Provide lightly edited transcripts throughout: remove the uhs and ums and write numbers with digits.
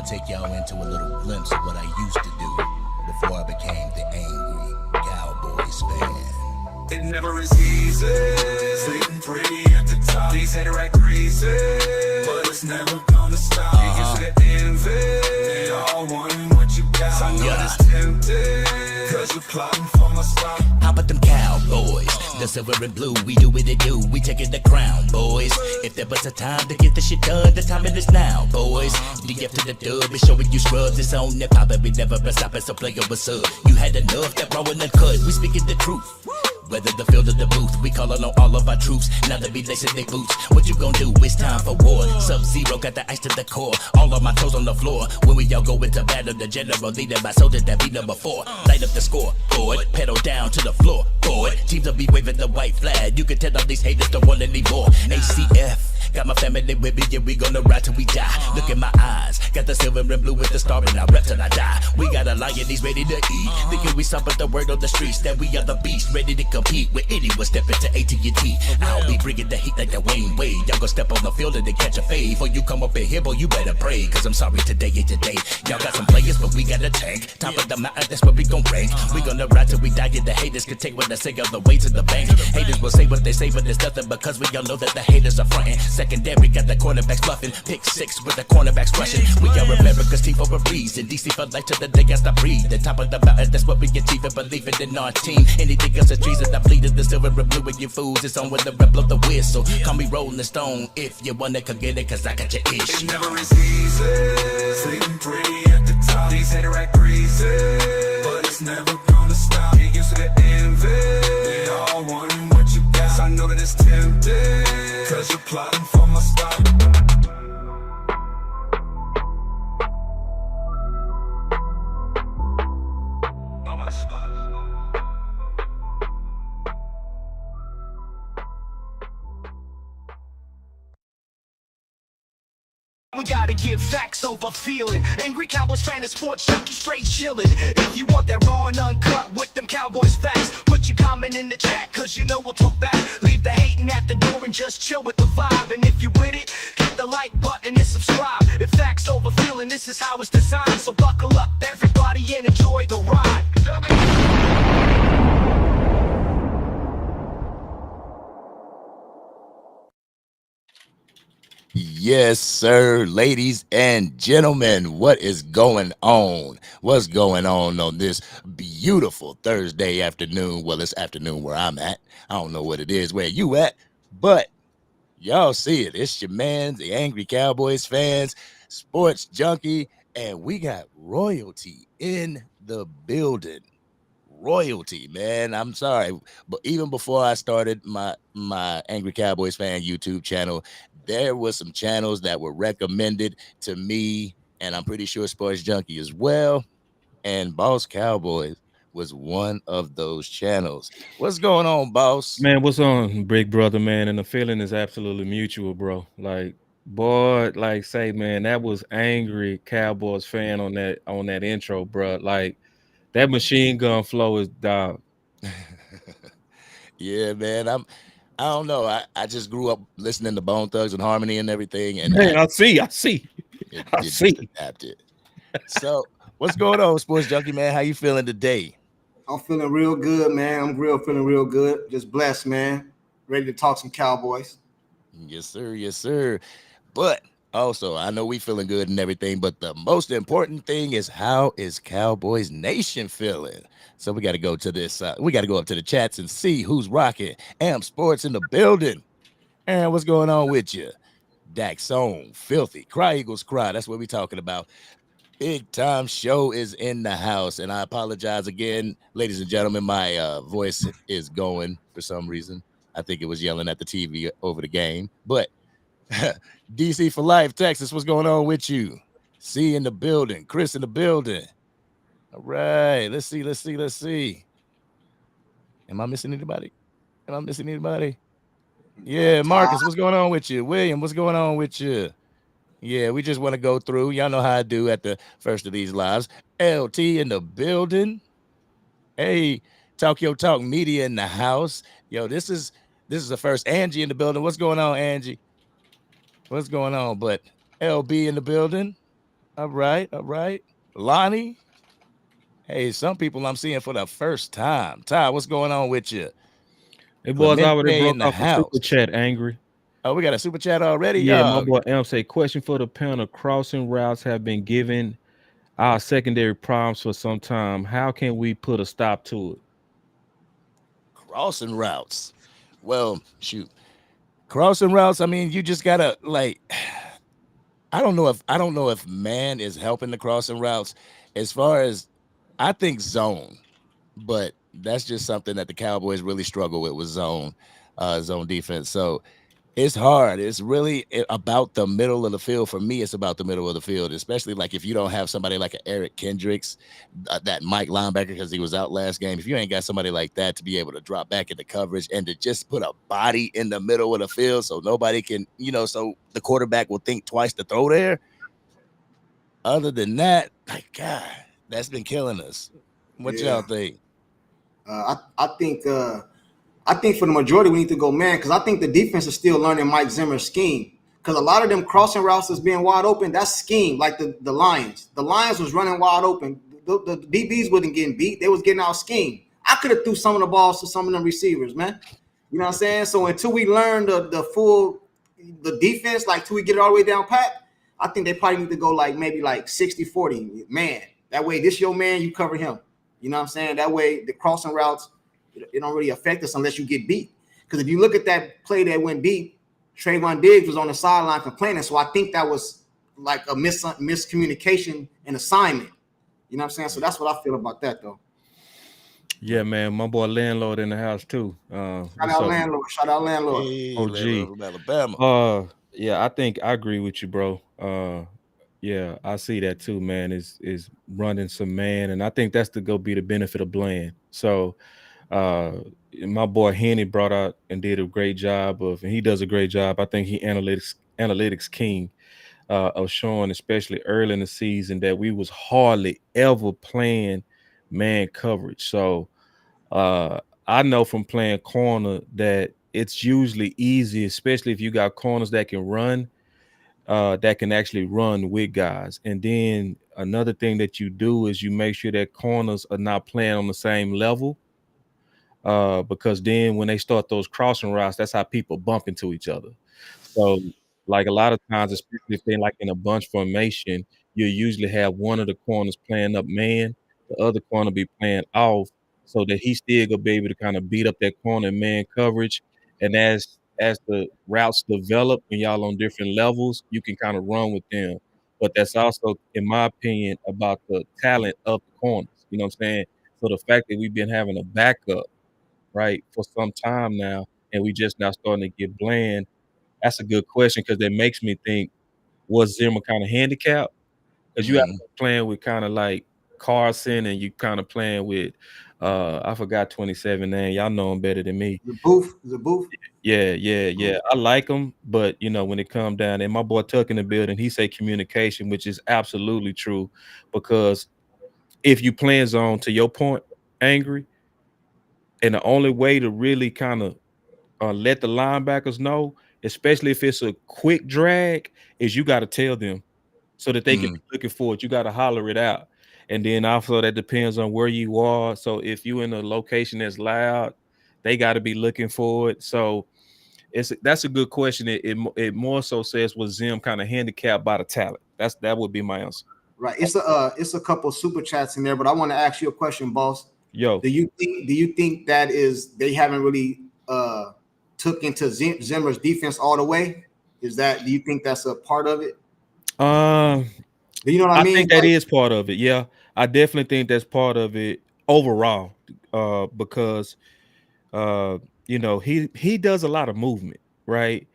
gonna take y'all into a little glimpse of what I used to do before I became the angry Cowboys fan. It never is easy, sleeping pretty at the top. These haters act crazy, but it's never gonna stop. You used to get envy, they all wanting what you got. I know it's tempting, cause you plotting for my spot. How about them Cowboys? The silver and blue, we do what they do, we taking the crown, boys. If there was a time to get the shit done, the time it is now, boys. DF to the dub, it's showing you scrubs, it's on that pop, we never been stopping, so play over sub. You had enough, that raw and uncut, we speaking the truth. Whether the field or the booth, we calling on all of our troops. Now they be lacing their boots. What you gonna do? It's time for war. Sub-Zero got the ice to the core. All of my toes on the floor. When we all go into battle, the general leader, my soldier that be number 4. Light up the score, boy. Pedal down to the floor, boy. Teams will be waving the white flag. You can tell all these haters don't want any more. ACF. Got my family with me, yeah, we gonna ride till we die. Look in my eyes, got the silver and blue with the star, and I rep till I die. We got a lion, he's ready to eat. Thinking we stop at the word on the streets, that we are the beast, ready to compete with anyone step into AT&T. I'll be bringing the heat like the Wayne Wade. Y'all gonna step on the field and then catch a fade. Before you come up in here, boy, you better pray. Cause I'm sorry, today ain't today. Y'all got some players, but we got a tank. Top of the mountain, that's where we gon' rank. We gonna ride till we die, and the haters can take what I say all the way to the bank. Haters will say what they say, but it's nothing because we all know that the haters are frontin'. Secondary got the cornerbacks bluffing. Pick 6 with the cornerbacks rushing. We are America's team for a reason. DC for life till the day I stop breathing. Top of the mountain, that's what we achieve and believing in our team. Anything else is treason, I pleaded the silver and blue with you fools. It's on with the rep of the whistle. Call me Rolling Stone if you wanna come get it, cause I got your ish. It never is easy, sleeping pretty at the top. These haters act crazy, but it's never gonna stop. You used to get envy, they all wanting what you got. I know that it's tempting, cause you're plotting for my spot. We gotta give facts over feeling. Angry Cowboys fan and sports junkie straight chillin'. If you want that raw and uncut with them Cowboys facts, put your comment in the chat, cause you know we'll talk back. Leave the hating at the door and just chill with the vibe. And if you with it, hit the like button and subscribe. If facts over feeling, this is how it's designed. So buckle up everybody and enjoy the ride. Yes, sir, ladies and gentlemen, what is going on? What's going on this beautiful Thursday afternoon? Well, it's afternoon where I'm at. I don't know what it is where you at, but y'all see it. It's your man, the Angry Cowboys fans, sports junkie, and we got royalty in the building. Royalty, man. I'm sorry, but even before I started my Angry Cowboys fan YouTube channel, there was some channels that were recommended to me, and I'm pretty sure Sports Junkie as well. And Boss Cowboys was one of those channels. What's going on, Boss? Man, what's on, big brother, man? And the feeling is absolutely mutual, bro. Like, boy, like say, man, that was Angry Cowboys fan on that intro, bro. Like, that machine gun flow is dog. Yeah, man. I don't know. I just grew up listening to Bone Thugs and Harmony and everything. And man, I see. I see. Adapted. So, what's going on, Sports Junkie, man? How you feeling today? I'm feeling real good, man. I'm feeling real good. Just blessed, man. Ready to talk some Cowboys. Yes, sir. Yes, sir. But also, I know we feeling good and everything, but the most important thing is how is Cowboys Nation feeling? So we got to go to this. We got to go up to the chats and see who's rocking. Amp Sports in the building. And what's going on with you? Dax Song, Filthy, Cry Eagles Cry. That's what we talking about. Big Time Show is in the house. And I apologize again, ladies and gentlemen. My voice is going for some reason. I think it was yelling at the TV over the game. But DC for Life, Texas, what's going on with you? C in the building. Chris in the building. All right, let's see. Am I missing anybody? Yeah, Marcus, what's going on with you? William, what's going on with you? Yeah, we just want to go through. Y'all know how I do at the first of these lives. LT in the building. Hey, Talk Your Talk Media in the house. Yo, this is the first. Angie in the building. What's going on, Angie? What's going on? But LB in the building. All right, all right. Lonnie. Hey, some people I'm seeing for the first time. Ty, what's going on with you? Hey, boys, I already Clemente in broke the off a super house. chat, angry. Oh, we got a super chat already. Yeah, my boy M say, question for the panel. Crossing routes have been given our secondary problems for some time. How can we put a stop to it? Crossing routes. Well, shoot. Crossing routes, I mean, you just gotta like I don't know if man is helping the crossing routes as far as I think zone, but that's just something that the Cowboys really struggle with zone defense. So it's hard. It's really about the middle of the field. For me, it's about the middle of the field, especially like if you don't have somebody like an Eric Kendricks, that Mike linebacker, because he was out last game. If you ain't got somebody like that to be able to drop back into coverage and to just put a body in the middle of the field so nobody can, so the quarterback will think twice to throw there. Other than that, like, God, that's been killing us. What Yeah. y'all think? I think for the majority we need to go man because I think the defense is still learning Mike Zimmer's scheme. Because a lot of them crossing routes is being wide open. That's scheme, like the Lions. The Lions was running wide open. The DBs wasn't getting beat. They was getting out scheme. I could have threw some of the balls to some of them receivers, man. You know what I'm saying? So until we learn the defense, like till we get it all the way down pat, I think they probably need to go like maybe like 60-40. Man, that way this your man, you cover him. You know what I'm saying? That way the crossing routes, it don't really affect us unless you get beat. Because if you look at that play that went deep, Trayvon Diggs was on the sideline complaining. So I think that was like a miscommunication and assignment. You know what I'm saying? So that's what I feel about that, though. Yeah, man, my boy landlord in the house too. Shout What's out up, landlord. Shout out landlord. Hey, OG? from Alabama. Yeah, I think I agree with you, bro. Yeah, I see that too, man. Is running some man, and I think that's to go be the benefit of Bland. So, uh, my boy Henny brought out and did a great job and he does a great job. I think he analytics king of showing, especially early in the season, that we was hardly ever playing man coverage. So, I know from playing corner that it's usually easy, especially if you got corners that can run, that can actually run with guys. And then another thing that you do is you make sure that corners are not playing on the same level. Because then when they start those crossing routes, that's how people bump into each other. So, like a lot of times, especially if they're like in a bunch formation, you usually have one of the corners playing up man, the other corner be playing off, so that he still gonna be able to kind of beat up that corner in man coverage. And as the routes develop and y'all on different levels, you can kind of run with them. But that's also, in my opinion, about the talent of the corners. You know what I'm saying? So the fact that we've been having a backup, right, for some time now, and we just now starting to get Bland, that's a good question because that makes me think, was Zimmer kind of handicapped? Because you have Mhm. playing with kind of like Carson and you kind of playing with, I forgot 27 name. Y'all know him better than me. The booth. Yeah. I like him, but when it come down, and my boy Tuck in the building, he say communication, which is absolutely true. Because if you playing zone, to your point, angry, and the only way to really kind of let the linebackers know, especially if it's a quick drag, is you got to tell them so that they can Mhm. be looking for it. You got to holler it out. And then also that depends on where you are. So if you in a location that's loud, they got to be looking for it. So that's a good question. It more so says, was Zim kind of handicapped by the talent? That would be my answer. Right. It's a couple super chats in there, but I want to ask you a question, boss. Yo, Do you think that is they haven't really took into Zimmer's defense all the way? Do you think that's a part of it? uh, Do you know what I I mean? think that Like, is part of it. Yeah, I definitely think that's part of it overall. Because uh, he does a lot of movement, right?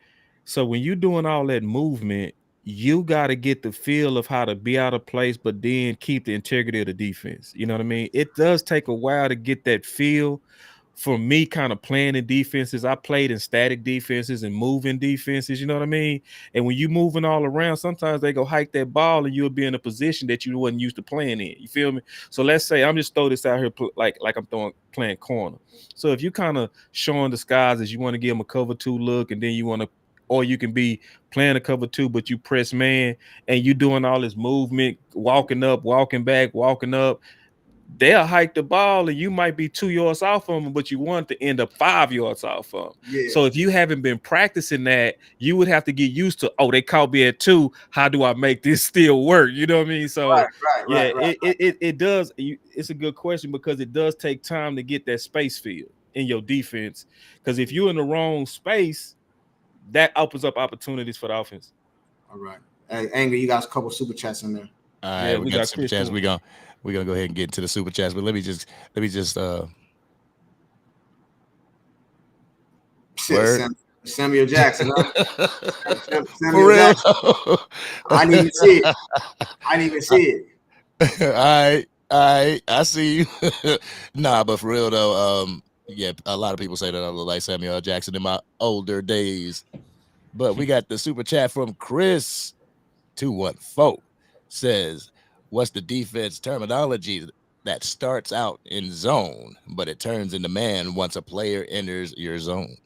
So when you're doing all that movement, you got to get the feel of how to be out of place, but then keep the integrity of the defense. You know what I mean? It does take a while to get that feel. For me, kind of playing in defenses, I played in static defenses and moving defenses. You know what I mean? And when you moving all around, sometimes they go hike that ball, and you'll be in a position that you wasn't used to playing in. You feel me? So let's say I'm just throw this out here, like I'm playing corner. So if you kind of showing the skies as you want to give them a cover two look, and then you want to or you can be playing a cover 2, but you press man and you doing all this movement, walking up, walking back, walking up. They'll hike the ball and you might be 2 yards off of them, but you want to end up 5 yards off of them. Yeah. So if you haven't been practicing that, you would have to get used to, oh, they caught me at 2. How do I make this still work? You know what I mean? So Right. it does. It's a good question because it does take time to get that space filled in your defense. Because if you're in the wrong space, that opens up opportunities for the offense. All right. Hey, Angry, you got a couple super chats in there. All right, we got super chats. We're gonna go ahead and get into the super chats, but let me just Samuel Jackson. Samuel Jackson. I didn't even see it. All right, I see you. Nah, but for real though, yeah, a lot of people say that I look like Samuel L. Jackson in my older days. But we got the super chat from Chris 214 says, what's the defense terminology that starts out in zone, but it turns into man once a player enters your zone?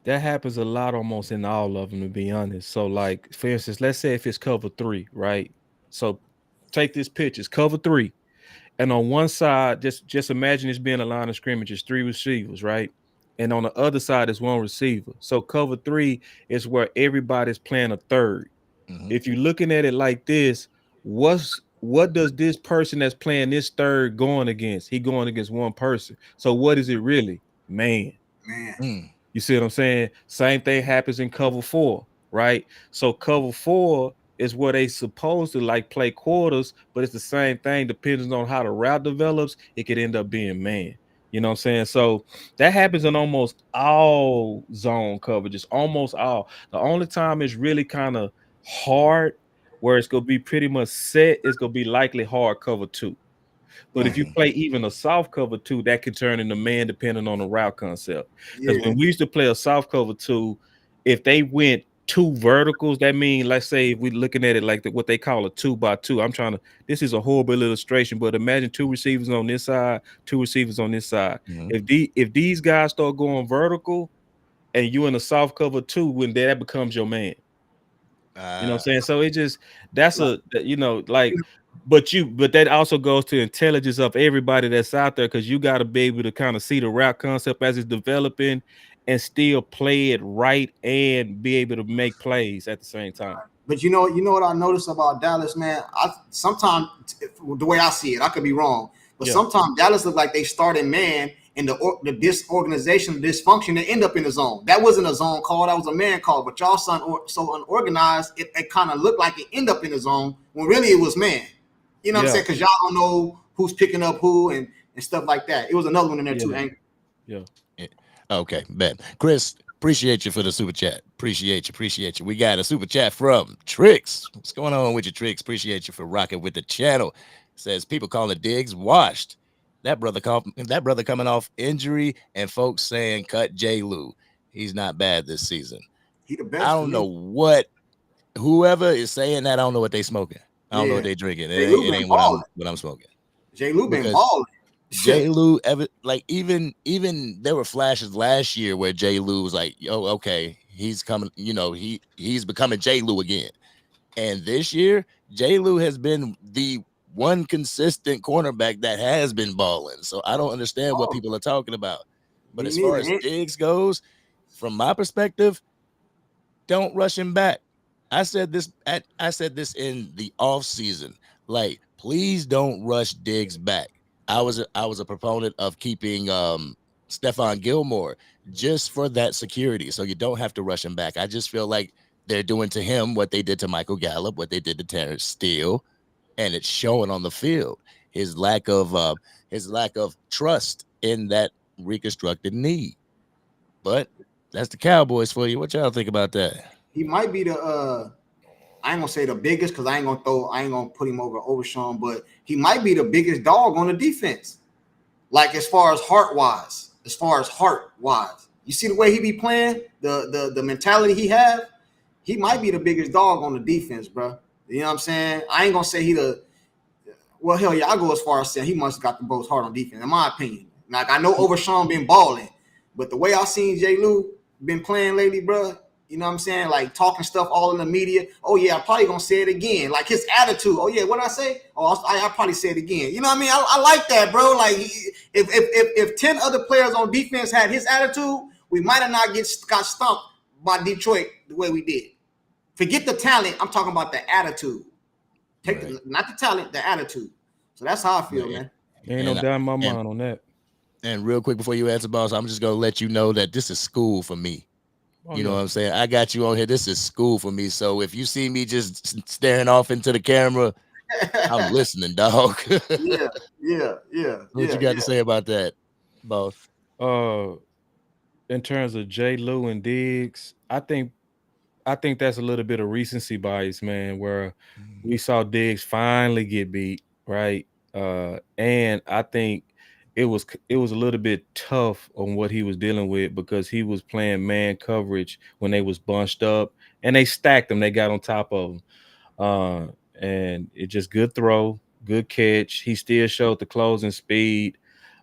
That happens a lot almost in all of them, to be honest. So, like, for instance, let's say if it's cover 3, right? So take this pitch, it's cover 3. And on one side, just imagine it's being a line of scrimmage, it's 3 receivers, right? And on the other side is 1 receiver. So cover 3 is where everybody's playing a third. Mhm. If you're looking at it like this, what does this person that's playing this third going against? He going against 1 person. So what is it really? Man. You see what I'm saying? Same thing happens in cover 4, right? So cover 4 is where they supposed to like play quarters, but it's the same thing. Depending on how the route develops, it could end up being man. You know what I'm saying? So that happens in almost all zone coverages, almost all. The only time it's really kind of hard, where it's going to be pretty much set, it's going to be likely hard cover 2. But if you play even a soft cover 2, that can turn into man depending on the route concept. Because when we used to play a soft cover 2, if they went 2 verticals, that means, let's say if we're looking at it like what they call a 2x2. This is a horrible illustration, but imagine 2 receivers on this side, 2 receivers on this side. If these guys start going vertical and you in a soft cover 2, when that becomes your man. You know what I'm saying? So it just, that's a, you know, like, but that also goes to intelligence of everybody that's out there, because you got to be able to kind of see the route concept as it's developing and still play it right and be able to make plays at the same time. But you know what I noticed about Dallas, man? Sometimes the way I see it, I could be wrong, but sometimes Dallas look like they started man, and the disorganization, dysfunction, they end up in the zone. That wasn't a zone call, that was a man call. But y'all so unorganized, it kind of looked like it end up in the zone when really it was man. You know what I'm saying? Because y'all don't know who's picking up who and stuff like that. It was another one in there too, Hank. Yeah. Okay, bet. Chris, appreciate you for the super chat. Appreciate you. We got a super chat from Tricks. What's going on with you, Tricks? Appreciate you for rocking with the channel. Says people calling Diggs washed. That brother coming off injury, and folks saying cut J. Lou. He's not bad this season. He the best. I don't know what whoever is saying that. I don't know what they smoking. I don't know what they drinking. It ain't what I'm smoking. J. Lou been balling. J. Lou even there were flashes last year where J. Lou was like, "Yo, okay, he's coming." You know, he's becoming J. Lou again. And this year, J. Lou has been the one consistent cornerback that has been balling. So I don't understand what people are talking about. But as far as Diggs goes, from my perspective, don't rush him back. I said this in the off season. Like, please don't rush Diggs back. I was a proponent of keeping Stephon Gilmore just for that security, so you don't have to rush him back. I just feel like they're doing to him what they did to Michael Gallup, what they did to Terrence Steele, and it's showing on the field. His lack of trust in that reconstructed knee. But that's the Cowboys for you. What y'all think about that? He might be the I ain't gonna say the biggest, because I ain't gonna put him over Overshawn, but he might be the biggest dog on the defense. Like as far as heart wise. You see the way he be playing, the mentality he have, he might be the biggest dog on the defense, bro. You know what I'm saying? I ain't gonna say hell yeah, I go as far as saying he must have got the most heart on defense, in my opinion. Like I know Overshawn been balling, but the way I seen J. Lou been playing lately, bro, You know what I'm saying? Like talking stuff all in the media. Oh yeah, I'm probably gonna say it again. Like his attitude. Oh yeah, what I say? Oh, I probably say it again. You know what I mean? I like that, bro. Like if 10 other players on defense had his attitude, we might have not got stumped by Detroit the way we did. Forget the talent. I'm talking about the attitude. Not the talent, the attitude. So that's how I feel, man. Ain't no doubt in my mind on that. And real quick before you answer, boss, I'm just gonna let you know that this is school for me. You know what I'm saying? I got you on here. This is school for me. So if you see me just staring off into the camera, I'm listening, dog. yeah. What you got to say about that, boss? In terms of J. Lou and Diggs, I think that's a little bit of recency bias, man, where we saw Diggs finally get beat, right? And I think it was a little bit tough on what he was dealing with because he was playing man coverage when they was bunched up and they stacked him. They got on top of him. And it just good throw, good catch. He still showed the closing speed.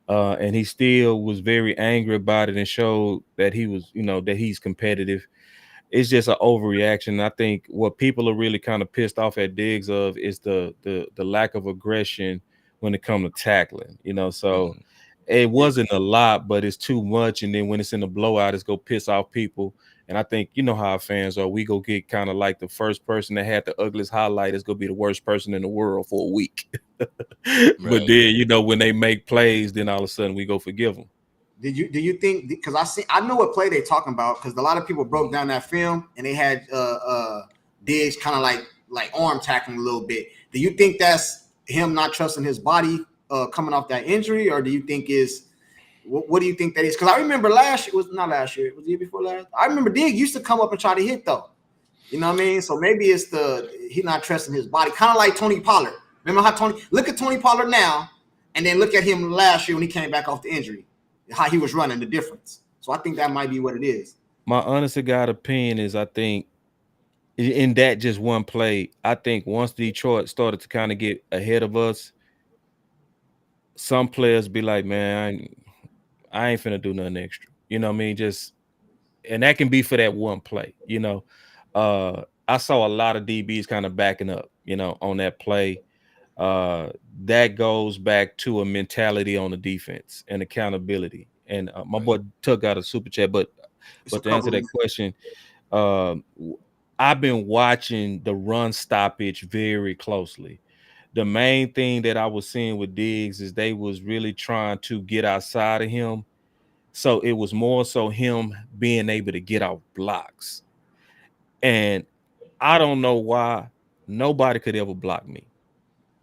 And he still was very angry about it and showed that he was, that he's competitive. It's just an overreaction. I think what people are really kind of pissed off at Diggs of is the lack of aggression when it comes to tackling. So it wasn't a lot, but it's too much. And then when it's in a blowout, it's go piss off people. And I think you know how our fans are. We go get kind of like the first person that had the ugliest highlight is gonna be the worst person in the world for a week. But then when they make plays, then all of a sudden we go forgive them. Do you think, because I know what play they're talking about, because a lot of people broke down that film and they had Diggs kind of like arm tackling a little bit. Do you think that's him not trusting his body coming off that injury, or do you think what do you think that is? Because I remember it was the year before last. I remember Diggs used to come up and try to hit though. You know what I mean? So maybe it's he not trusting his body, kind of like Tony Pollard. Remember how look at Tony Pollard now, and then look at him last year when he came back off the injury. How he was running, the difference. So I think that might be what it is. My honest to God opinion is I think in that just one play, I think once Detroit started to kind of get ahead of us, some players be like, man, I ain't finna do nothing extra. You know what I mean? And that can be for that one play. I saw a lot of DBs kind of backing up, on that play. That goes back to a mentality on the defense and accountability. And my boy Tuck got a super chat, but to answer that question, I've been watching the run stoppage very closely. The main thing that I was seeing with Diggs is they was really trying to get outside of him. So it was more so him being able to get out blocks. And I don't know why nobody could ever block me.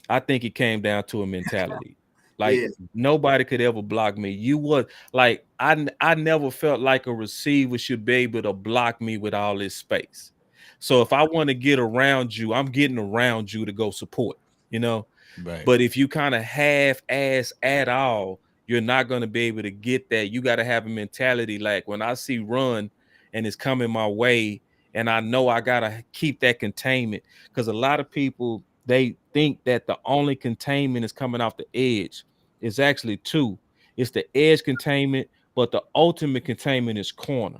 I think it came down to a mentality. Like nobody could ever block me. You would like I never felt like a receiver should be able to block me with all this space. So if I want to get around you, I'm getting around you to go support, Right. But if you kind of half-ass at all, you're not going to be able to get that. You got to have a mentality like when I see run and it's coming my way, and I know I got to keep that containment, because a lot of people, they think that the only containment is coming off the edge. It's actually two. It's the edge containment, but the ultimate containment is corner.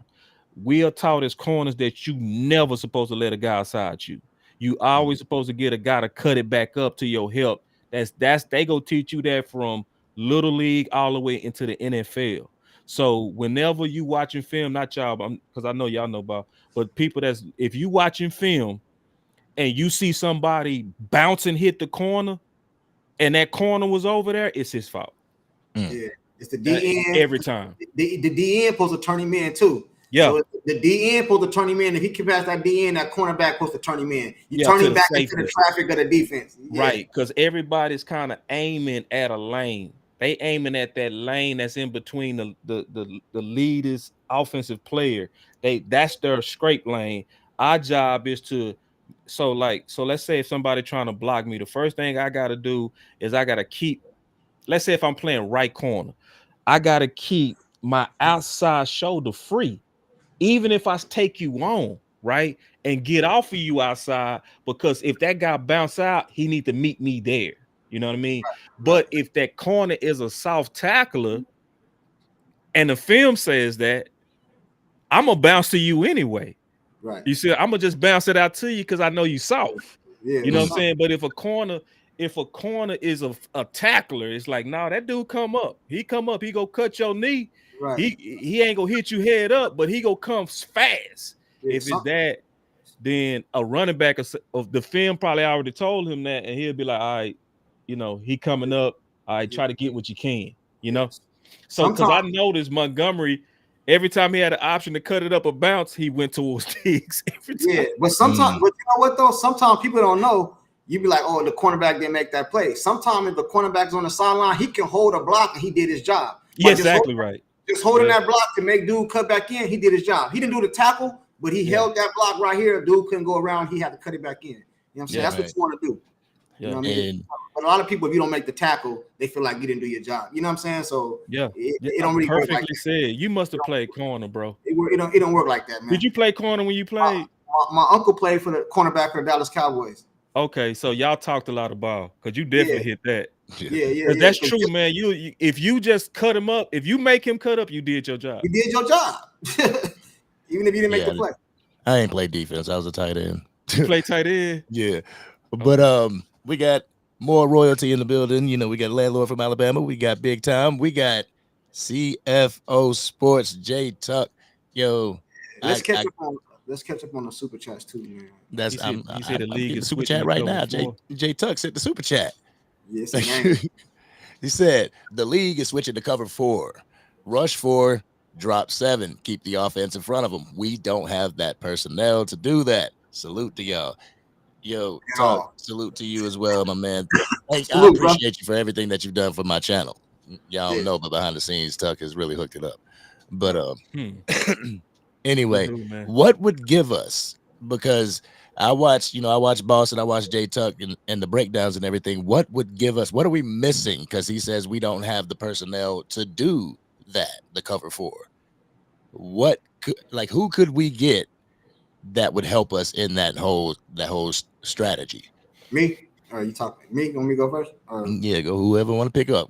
We are taught as corners that you never supposed to let a guy outside you. You always supposed to get a guy to cut it back up to your help. That's they go teach you that from little league all the way into the NFL. So whenever you watching film, not y'all, because I know y'all know about, but people if you watching film and you see somebody bounce and hit the corner, and that corner was over there, it's his fault. Yeah, it's the DN every time. The DN supposed to turn him in too. Yeah, so the DN supposed to turn him in. If he can pass that DN, that cornerback supposed to turn him in. You turn him back into the traffic of the defense, right? Because everybody's kind of aiming at a lane. They aiming at that lane that's in between the leaders, offensive player. That's their scrape lane. Our job is to so let's say if somebody trying to block me, the first thing I got to do is I got to keep, let's say if I'm playing right corner, I got to keep my outside shoulder free, even if I take you on, right, and get off of you outside, because if that guy bounce out, he need to meet me there. You know what I mean? Right. But if that corner is a soft tackler and the film says that, I'm gonna bounce to you anyway. Right. You see, I'm gonna just bounce it out to you because I know you soft. Yeah. You know what I'm saying? But if a corner is a tackler, it's like, nah, that dude come up. He come up, he go cut your knee. Right. He ain't gonna hit you head up, but he gonna come fast. Yeah, If it's that, then a running back of the film probably already told him that, and he'll be like, all right, you know, he coming up. All right, try to get what you can, you know. So because I noticed Montgomery, every time he had an option to cut it up or bounce, he went towards Diggs every time. Yeah, but sometimes, but you know what though? Sometimes people don't know. You be like, oh, the cornerback didn't make that play. Sometimes if the cornerback's on the sideline, he can hold a block and he did his job. Yeah, exactly right. Just holding that block to make dude cut back in, he did his job. He didn't do the tackle, but he held that block right here. Dude couldn't go around. He had to cut it back in. You know what I'm saying? That's what you want to do. You know what I mean? But a lot of people, if you don't make the tackle, they feel like you didn't do your job. You know what I'm saying? So it don't really perfectly work like said. You must have played corner, bro. It don't work like that, man. Did you play corner when you played? My uncle played for the cornerback for the Dallas Cowboys. Okay, so y'all talked a lot of ball because you definitely hit that. Yeah. That's true, man. You if you just cut him up, if you make him cut up, you did your job. You did your job, even if you didn't make the play. I ain't play defense. I was a tight end. You play tight end? Yeah, but we got more royalty in the building. You know, we got landlord from Alabama. We got big time. We got CFO Sports J Tuck. Yo, let's catch up on the super chats too, man. That's you see the league is super chat right now. J Tuck said the super chat. Yes, he said the league is switching to cover 4, rush 4, drop 7, keep the offense in front of them. We don't have that personnel to do that. Salute to y'all. Yo, Tuck, salute to you as well, my man. I appreciate you for everything that you've done for my channel. Y'all don't know, but behind the scenes, Tuck has really hooked it up. But anyway, what would give us, because I watched Boston, I watched J Tuck and the breakdowns and everything. What would give us, what are we missing? Because he says we don't have the personnel to do that, the cover 4. Who could we get that would help us in that whole strategy? Me? Or you talking me? You want me to go first? Yeah, go whoever want to pick up.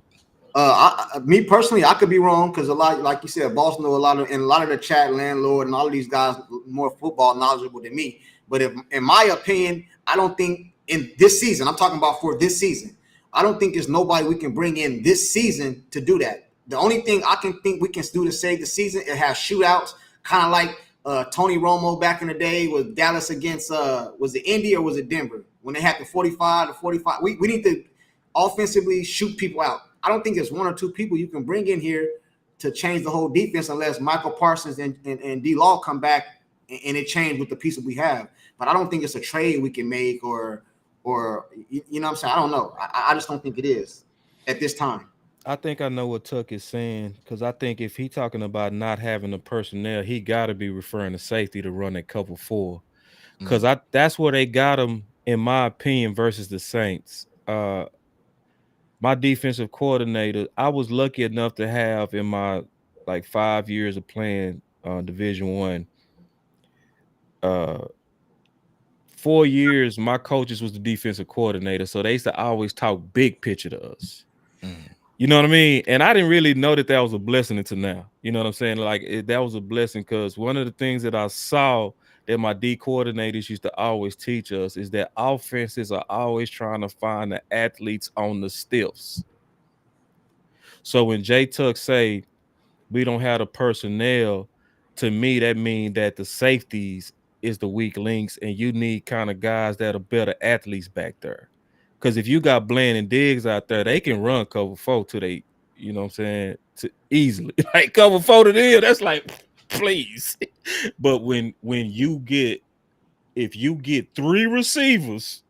Me personally, I could be wrong because a lot, like you said, Boston know a lot of the chat, landlord, and all of these guys more football knowledgeable than me. But in my opinion, I don't think in this season, I'm talking about for this season, I don't think there's nobody we can bring in this season to do that. The only thing I can think we can do to save the season, it has shootouts, kind of like Tony Romo back in the day with Dallas against was it Indy or was it Denver when they had the 45 to 45. We need to offensively shoot people out. I don't think there's 1 or 2 people you can bring in here to change the whole defense unless Michael Parsons and D Law come back and it changed with the pieces we have. But I don't think it's a trade we can make or you know what I'm saying? I don't know. I just don't think it is at this time. I think I know what Tuck is saying because I think if he talking about not having the personnel, he got to be referring to safety to run that cover 4 because that's where they got him, in my opinion, versus the Saints. My defensive coordinator, I was lucky enough to have in my 5 years of playing Division I. 4 years, my coaches was the defensive coordinator, so they used to always talk big picture to us. You know what I mean? And I didn't really know that was a blessing until now. You know what I'm saying? That was a blessing because one of the things that I saw that my D coordinators used to always teach us is that offenses are always trying to find the athletes on the stiffs. So when J Tuck say we don't have the personnel, to me that means that the safeties is the weak links and you need kind of guys that are better athletes back there. Because if you got Bland and Diggs out there, they can run cover 4 to they, you know what I'm saying, to easily. Like cover 4 to them, that's like, please. But if you get 3 receivers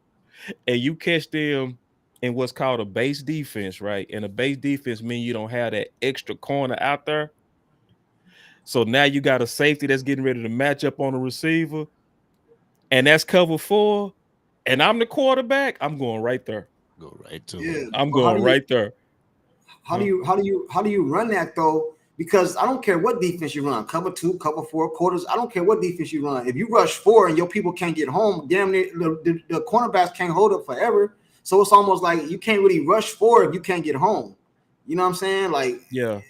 and you catch them in what's called a base defense, right? And a base defense means you don't have that extra corner out there. So now you got a safety that's getting ready to match up on a receiver, and that's cover 4. And I'm the quarterback. I'm going right there. Go right to it. I'm going right there. How do you run that though? Because I don't care what defense you run, cover 2, cover 4, quarters. I don't care what defense you run. If you rush 4 and your people can't get home, damn near the cornerbacks can't hold up forever. So it's almost like you can't really rush 4 if you can't get home. You know what I'm saying? Like, yeah.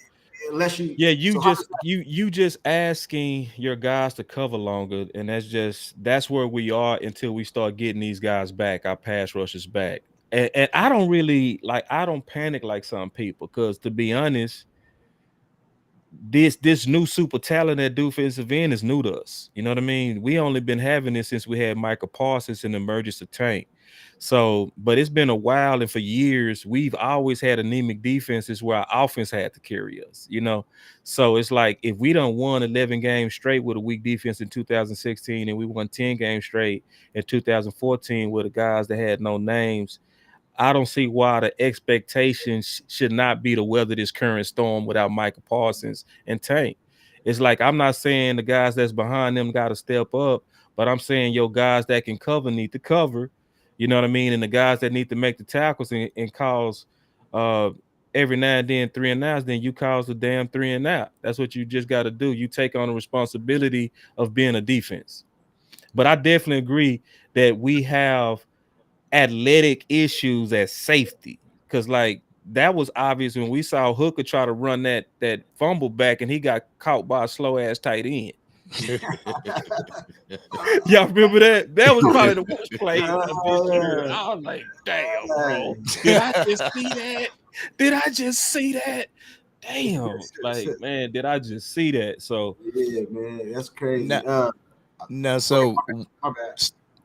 unless you. Yeah, So how does you just asking your guys to cover longer, and that's where we are until we start getting these guys back, our pass rushers back. And I don't really like I don't panic like some people, because to be honest, this new super talent at defensive end is new to us. You know what I mean? We only been having this since we had Michael Parsons and the emergence of Tank. So, but it's been a while, and for years we've always had anemic defenses where our offense had to carry us. So it's like if we don't won 11 games straight with a weak defense in 2016, and we won 10 games straight in 2014 with the guys that had no names, I don't see why the expectations should not be to weather this current storm without Michael Parsons and Tank. It's like I'm not saying the guys that's behind them got to step up, but I'm saying your guys that can cover need to cover. You know what I mean? And the guys that need to make the tackles and cause every now and then 3 and outs, then you cause the damn 3 and out. That's what you just got to do. You take on the responsibility of being a defense. But I definitely agree that we have athletic issues at safety, because like that was obvious when we saw Hooker try to run that fumble back and he got caught by a slow ass tight end. Y'all remember that? That was probably the worst play of this year. I was like, damn, bro. Did I just see that? Did I just see that? Damn. Like, man, did I just see that? So yeah, man, that's crazy. Now, so My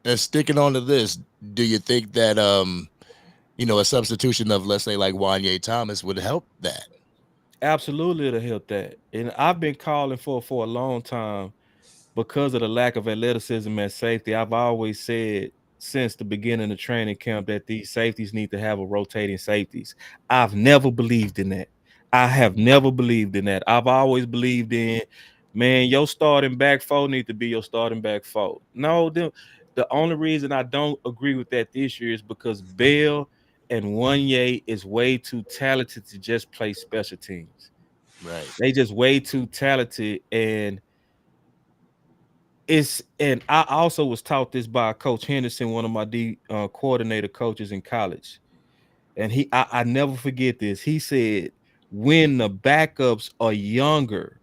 bad. sticking on to this, do you think that a substitution of, let's say, like Wanye Thomas would help that? absolutely it'll help that. And I've been calling for a long time because of the lack of athleticism at safety. I've always said since the beginning of training camp that these safeties need to have a rotating safeties. I've never believed in that. I have never believed in that. I've always believed in, man, your starting back four need to be your starting back four. No, the only reason I don't agree with that this year is because Bell and Wanye is way too talented to just play special teams. Right. They just way too talented, and I also was taught this by Coach Henderson, one of my coordinator coaches in college, and I never forget this. He said, when the backups are younger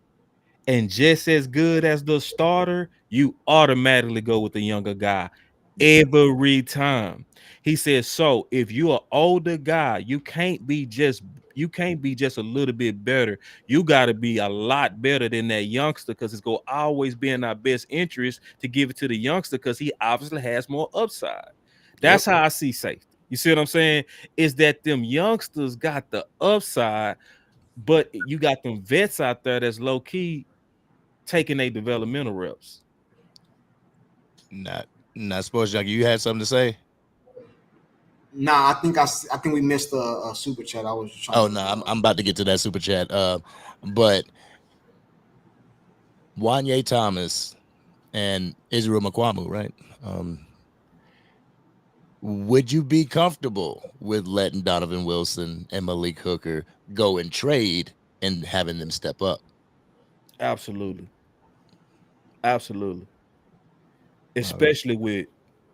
and just as good as the starter, you automatically go with the younger guy every time. He says, so if you're an older guy, you can't be just a little bit better. You got to be a lot better than that youngster, because it's going to always be in our best interest to give it to the youngster because he obviously has more upside. That's how I see safety. You see what I'm saying? Is that them youngsters got the upside, but you got them vets out there that's low key taking a developmental reps. Not sports junkie. You had something to say? Nah, I think we missed a super chat. I was just trying. Oh no, I'm about to get to that super chat. But Wanye Thomas and Israel Makwamu, right? Would you be comfortable with letting Donovan Wilson and Malik Hooker go and trade and having them step up? Absolutely. Absolutely. Especially with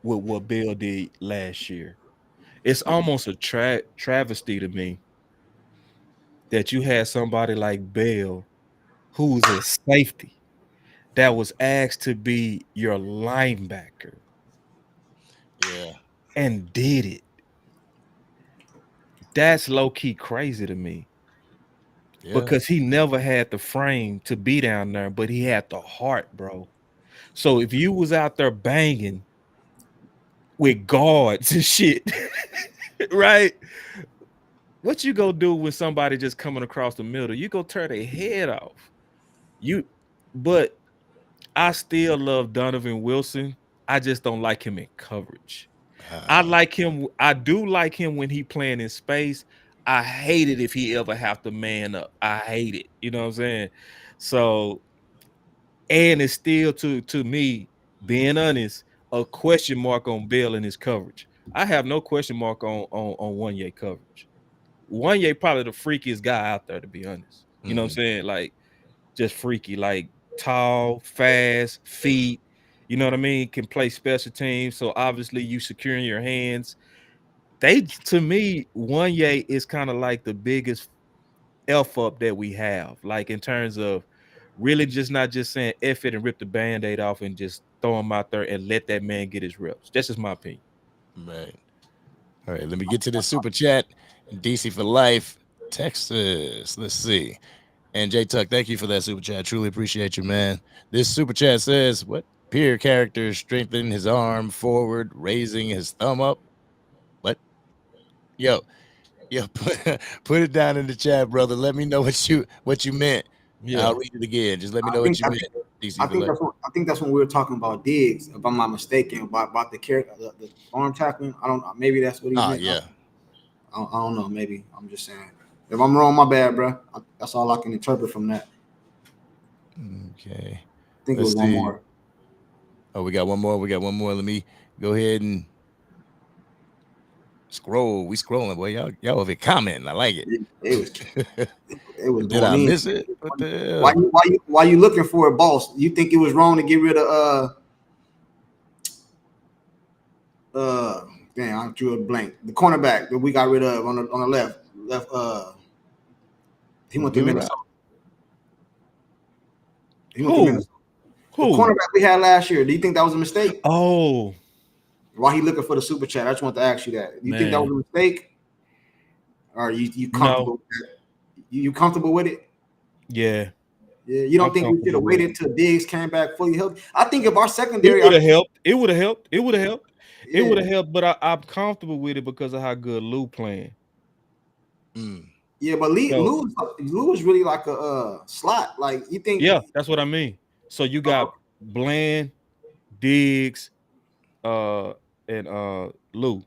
what Bill did last year. It's almost a travesty to me that you had somebody like Bell, who's a safety, that was asked to be your linebacker Yeah. and did it. That's low key crazy to me, Yeah. because he never had the frame to be down there, but he had the heart, bro. So if you was out there banging with guards and shit, right? What you gonna do with somebody just coming across the middle? You go tear their head off. But I still love Donovan Wilson. I just don't like him in coverage. I like him. I do like him when he playing in space. I hate it if he ever have to man up. I hate it. You know what I'm saying? So, and it's still to me, being honest, a question mark on Bell and his coverage. I have no question mark on one year coverage. Wanye probably the freakiest guy out there, to be honest. You know what I'm saying? Like, just freaky, like tall, fast, feet. You know what I mean? Can play special teams. So obviously you securing your hands. To me, Wanye is kind of like the biggest F up that we have, like in terms of really just not just saying F it and rip the band-aid off and just throw him out there and let that man get his reps. That's just my opinion. Right. All right, let me get to the super chat. DC for life, Texas. Let's see. And J Tuck, thank you for that super chat. Truly appreciate you, man. This super chat says, what peer character strengthened his arm forward, raising his thumb up? What? Yo, put it down in the chat, brother. Let me know what you meant. Yeah. I'll read it again. Just let me I know what think- you I meant. think- DC I for think life. that's when we were talking about Diggs, if I'm not mistaken, about the character, the arm tackling. I don't know. Maybe that's what he meant. Yeah. I don't know. Maybe I'm just saying. If I'm wrong, my bad, bro. That's all I can interpret from that. Okay. I think Let's it was one see. more. Oh, we got one more. Let me go ahead and scroll. We scrolling, boy. Y'all over here commenting. I like it. It was Did going I in. miss it? What the hell? Why you looking for it, boss? You think it was wrong to get rid of damn, I drew a blank. The cornerback that we got rid of on the left. He went to Billy Minnesota. Rock? He went to Minnesota. The cornerback we had last year. Do you think that was a mistake? Oh, While he looking for the super chat, I just want to ask you that. Do you think that was a mistake? Or are you comfortable with that? You comfortable with it? yeah. Yeah, you don't I'm think we should have comfortable with waited till Diggs came back fully healthy? I think if our secondary It would have helped. It would have helped. It would have helped. Yeah. It would have helped, but I'm comfortable with it because of how good Lou playing. Yeah, but Lou is really like a slot. Like you think? Yeah, that's what I mean. So you got Bland, Diggs, and Lou.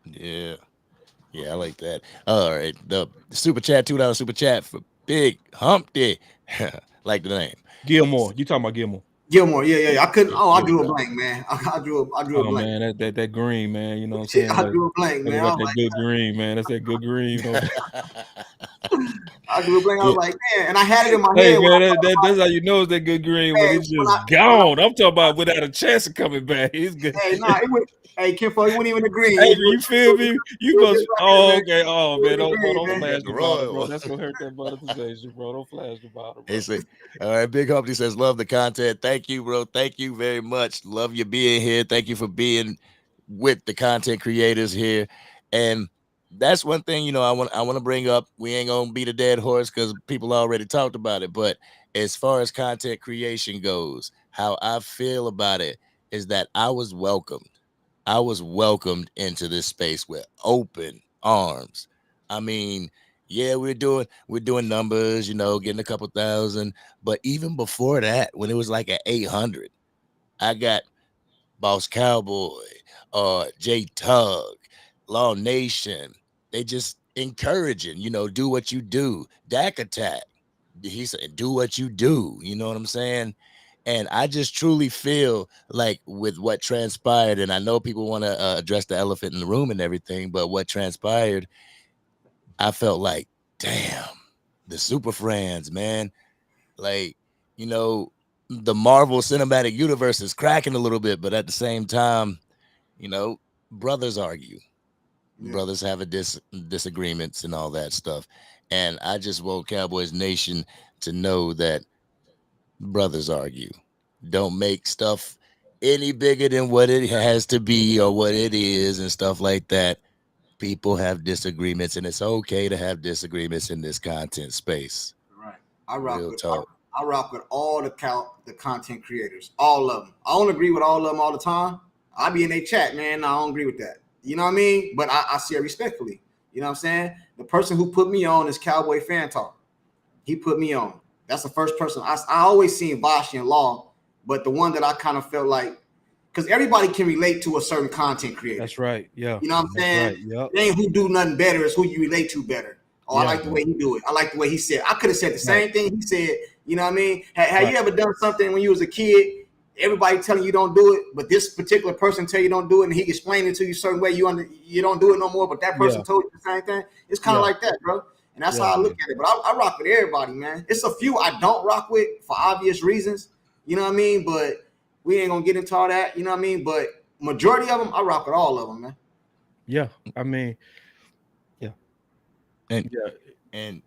Yeah, I like that. All right, the super chat, $2 super chat for Big Humpty. Like the name Gilmore. You talking about Gilmore? Gilmore, yeah. I couldn't. I drew a Gilmore. blank, man. I drew a Oh blank. man, that green, man. You know what I'm saying? I drew a blank, man. That's that good green, man. That's that good green. You know? I drew a blank. I was like, man, and I had it in my Hey head. man, that's how you know it's that good green when it's just gone. I'm talking about without a chance of coming back. It's good. Hey, nah, it would. Hey, Kimfo, it wasn't even a green. Hey, you feel me? You must. Oh, okay. Oh man, don't man. flash the bottle, bro. Royal. That's gonna hurt that monetization, bro. Don't flash the bottle, bro. He said, all right, Big Humpty says, love the content. Thank you, bro. Thank you very much. Love you being here. Thank you for being with the content creators here. And that's one thing, I want to bring up. We ain't gonna beat a dead horse because people already talked about it. But as far as content creation goes, how I feel about it is that I was welcomed into this space with open arms. I mean, yeah, we're doing numbers, getting a couple thousand. But even before that, when it was like at 800, I got Boss Cowboy, J Tug, Law Nation. They just encouraging, do what you do. Dak Attack. He said, do what you do. You know what I'm saying? And I just truly feel like with what transpired, and I know people want to address the elephant in the room and everything, but what transpired, I felt like, damn, the Super Friends, man. Like, the Marvel Cinematic Universe is cracking a little bit, but at the same time, brothers argue. Yeah. Brothers have disagreements and all that stuff. And I just want Cowboys Nation to know that brothers argue. Don't make stuff any bigger than what it has to be or what it is and stuff like that. People have disagreements, and it's okay to have disagreements in this content space. Right. I rock with all the content creators, all of them. I don't agree with all of them all the time. I be in their chat, man. No, I don't agree with that. You know what I mean? But I say it respectfully. You know what I'm saying? The person who put me on is Cowboy Fan Talk. He put me on. That's the first person. I always seen Vashi and Law, but the one that I kind of felt like, because everybody can relate to a certain content creator. That's right. Yeah. You know what I'm saying? Right. Yep. It ain't who do nothing better, it's who you relate to better. Oh, yeah. I like the way he do it. I like the way he said. I could have said the same thing he said. You know what I mean? Have you ever done something when you was a kid? Everybody telling you don't do it, but this particular person tell you don't do it, and he explained it to you a certain way. You don't do it no more, but that person told you the same thing. It's kind of like that, bro. And that's how I look at it. But I rock with everybody, man. It's a few I don't rock with for obvious reasons. You know what I mean? But we ain't gonna get into all that. You know what I mean? But majority of them, I rock with all of them, man. Yeah, I mean, yeah, and And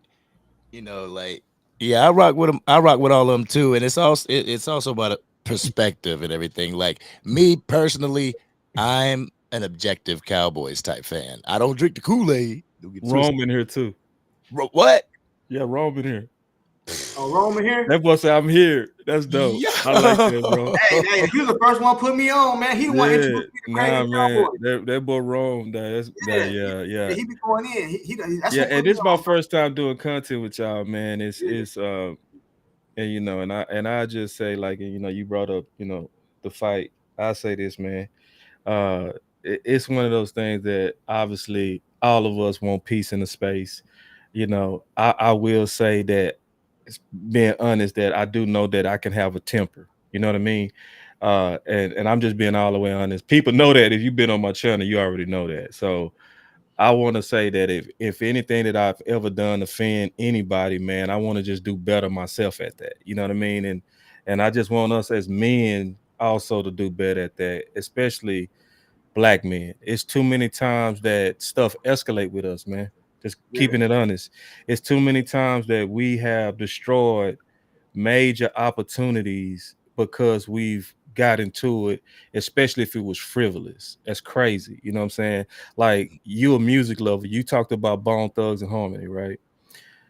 like, yeah, I rock with them. I rock with all of them too. And it's also about a perspective and everything. Like me personally, I'm an objective Cowboys type fan. I don't drink the Kool-Aid. Don't get twisted. Rome in here too. What? Yeah, Rome in here. Oh, Roman here. That boy said I'm here. That's dope. Yo. I like that, bro. Hey, he was the first one put me on, man. He the one Yeah, introduced me to nah, Crazy man. Cowboy. That boy Rome. Yeah, Yeah. he be going in. That's Yeah, what and put me this is my on. first time doing content with y'all, man. And I just say, like, you brought up, the fight. I say this, man. It's one of those things that obviously all of us want peace in the space. I will say that, being honest, that I do know that I can have a temper. You know what I mean? And I'm just being all the way honest. People know that. If you've been on my channel, you already know that. So I want to say that if anything that I've ever done to offend anybody, man, I want to just do better myself at that. You know what I mean? And I just want us as men also to do better at that, especially black men. It's too many times that stuff escalate with us, man. Just keeping it honest. It's too many times that we have destroyed major opportunities because we've got into it, especially if it was frivolous. That's crazy. You know what I'm saying? Like, you a music lover. You talked about Bone Thugs and Harmony, right?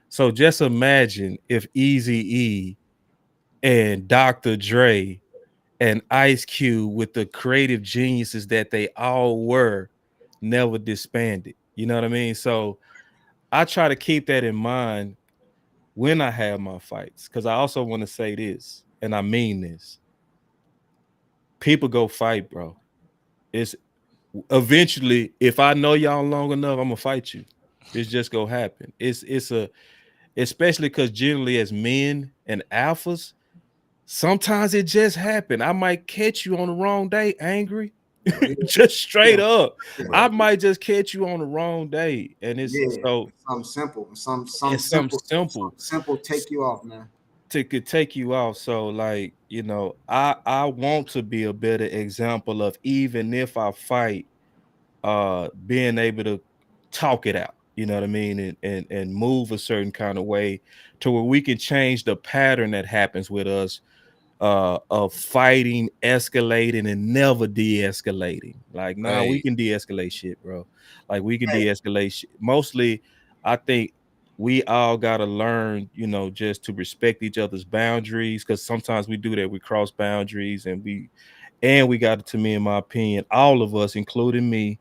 So just imagine if Eazy-E and Dr. Dre and Ice Cube, with the creative geniuses that they all were, never disbanded. You know what I mean? So I try to keep that in mind when I have my fights, because I also want to say this, and I mean this. People go fight, bro. It's eventually, if I know y'all long enough, I'm gonna fight you. It's just gonna happen. Especially because generally as men and alphas, sometimes it just happen. I might catch you on the wrong day, angry. Just straight up. I might just catch you on the wrong day. And it's Yeah, so something simple, it's something simple simple take you off, man. could take you off. So, like, I want to be a better example of, even if I fight, being able to talk it out, you know what I mean, and move a certain kind of way to where we can change the pattern that happens with us, of fighting, escalating, and never de-escalating. Like, nah, we Right. can de-escalate shit, bro. Like, we can Hey, de-escalate shit. Mostly, I think we all gotta learn, just to respect each other's boundaries, because sometimes we do that. We cross boundaries, and we got to me, in my opinion, all of us, including me,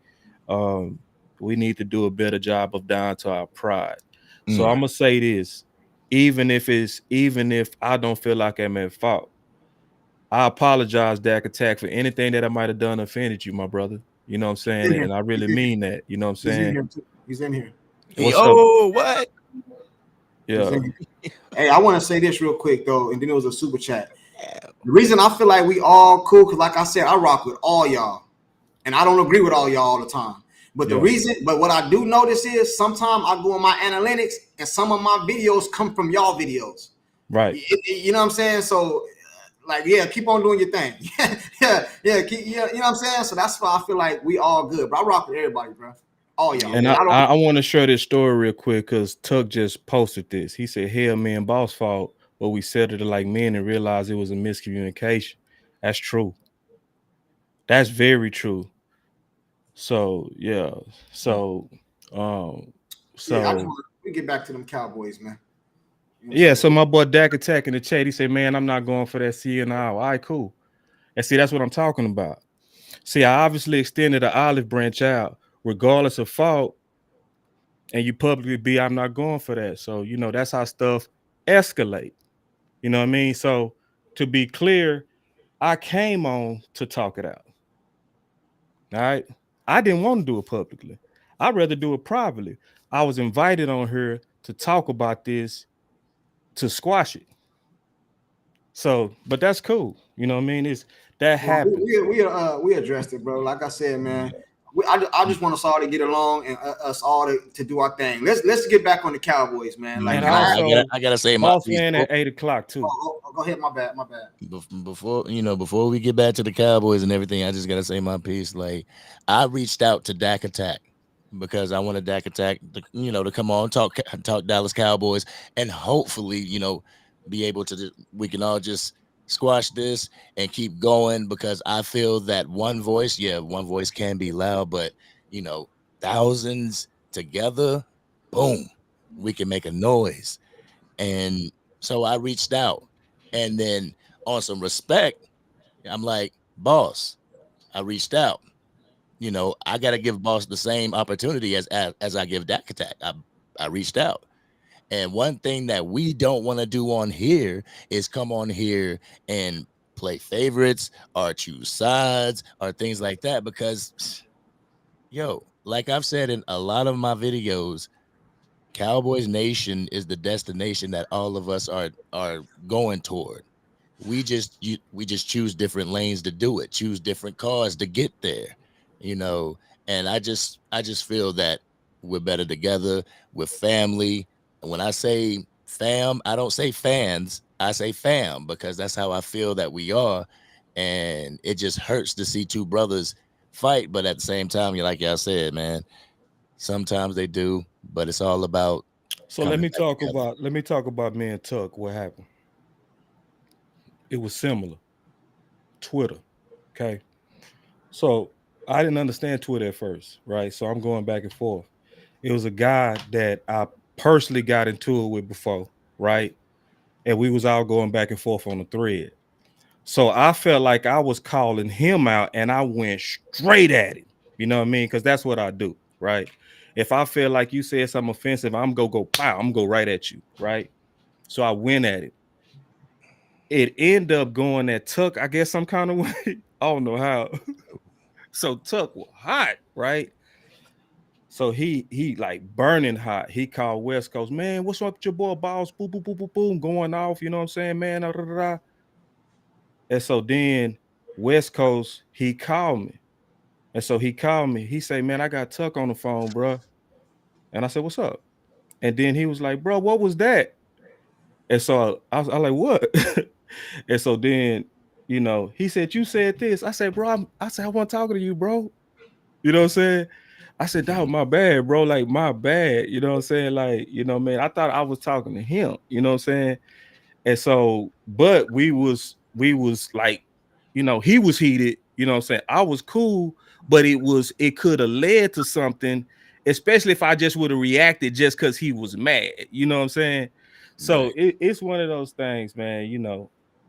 um, we need to do a better job of down to our pride. So I'm Mm. gonna say this: even if I don't feel like I'm at fault, I apologize, Dak Attack, for anything that I might have done offended you, my brother. You know what I'm he's saying? in here. And I really mean that. You know what I'm He's in saying? here too. He's in here. What's up? Oh, what? He's Yeah. in here. Hey, I want to say this real quick though, and then it was a super chat. The reason I feel like we all cool, because like I said, I rock with all y'all, and I don't agree with all y'all all the time. But Yeah. but what I do notice is sometimes I go in my analytics, and some of my videos come from y'all videos. Right. You know what I'm saying? So, like, yeah, keep on doing your thing. You know what I'm saying? So that's why I feel like we all good. But I rock with everybody, bro. All y'all. And I I, don't. I, I want to share this story real quick, because Tuck just posted this. He said, "Hell, man, boss fault, but we settled it like men and realized it was a miscommunication." That's true. That's very true. So yeah. So um Yeah, I just so want to get back to them Cowboys, man. You know what I'm yeah, saying? so my boy Dak Attack in the chat, he said, "Man, I'm not going for that CNI." All right, cool. And see, that's what I'm talking about. See, I obviously extended the olive branch out, regardless of fault, and you publicly be, I'm not going for that. So, that's how stuff escalate. You know what I mean? So, to be clear, I came on to talk it out. All right. I didn't want to do it publicly. I'd rather do it privately. I was invited on here to talk about this, to squash it. So, but that's cool. You know what I mean? That Well, happens. we addressed it, bro. Like I said, man. I just want us all to get along and us all to do our thing. Let's get back on the Cowboys, man. Like, And can I? also, I gotta say my boss piece man at 8 o'clock too. Go ahead. My bad. before we get back to the Cowboys and everything. I just gotta say my piece. Like, I reached out to Dak Attack because I want a Dak Attack, to come on talk Dallas Cowboys, and hopefully, be able to we can all just squash this and keep going because I feel that one voice can be loud, but you know, thousands together, boom, we can make a noise. And so I reached out, and then on some respect, I'm like, boss, I reached out. I got to give boss the same opportunity as I give Dak Attack. I reached out. And one thing that we don't want to do on here is come on here and play favorites or choose sides or things like that because like I've said in a lot of my videos, Cowboys Nation is the destination that all of us are going toward. We just choose different lanes to do it, choose different cars to get there, you know. And I just feel that we're better together. With family. And when I say fam, I don't say fans. I say fam because that's how I feel that we are. And it just hurts to see two brothers fight, but at the same time, you like y'all said, man. Sometimes they do, but it's all about So coming back together. let me talk about me and Tuck. What happened? It was similar. Twitter. Okay. So I didn't understand Twitter at first, right? So I'm going back and forth. It was a guy that I personally got into it with before, right? And we was all going back and forth on the thread. So I felt like I was calling him out and I went straight at him. You know what I mean? Because that's what I do, right? If I feel like you said something offensive, I'm gonna go pow, I'm gonna go right at you, right? So I went at it. It ended up going at Tuck, I guess some kind of way. I don't know how. So Tuck was hot, right? So he like burning hot. He called West Coast, man, what's up with your boy Balls? Boom, boom, boom, boom, boom, going off. You know what I'm saying, man? Da, da, da, da. And so then West Coast, he called me. And so he called me. He said, man, I got Tuck on the phone, bro. And I said, what's up? And then he was like, bro, what was that? And so I was like, what? And so then, he said, you said this. I said, bro, I said, I want to talk to you, bro. You know what I'm saying? I said, that was my bad, bro. Like, my bad. You know what I'm saying? Like, man, I thought I was talking to him. You know what I'm saying? And so, but we was like, he was heated, you know what I'm saying? I was cool, but it could have led to something, especially if I just would have reacted just because he was mad, you know what I'm saying? So Right. it's one of those things, man, it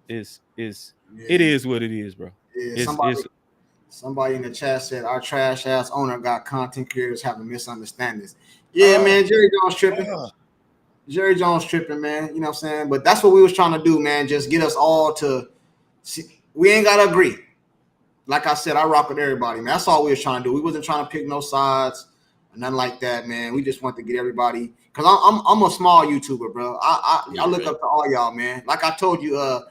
Yeah, is what it is, bro. yeah. It's Somebody in the chat said our trash ass owner got content creators having misunderstandings. Yeah, man, Jerry Jones tripping. Oh, Jerry Jones tripping, man. You know what I'm saying? But that's what we was trying to do, man. Just get us all to see. We ain't gotta agree. Like I said, I rock with everybody, man. That's all we was trying to do. We wasn't trying to pick no sides or nothing like that, man. We just want to get everybody because I'm a small YouTuber, bro. I yeah, look right. up to all y'all, man. Like I told you,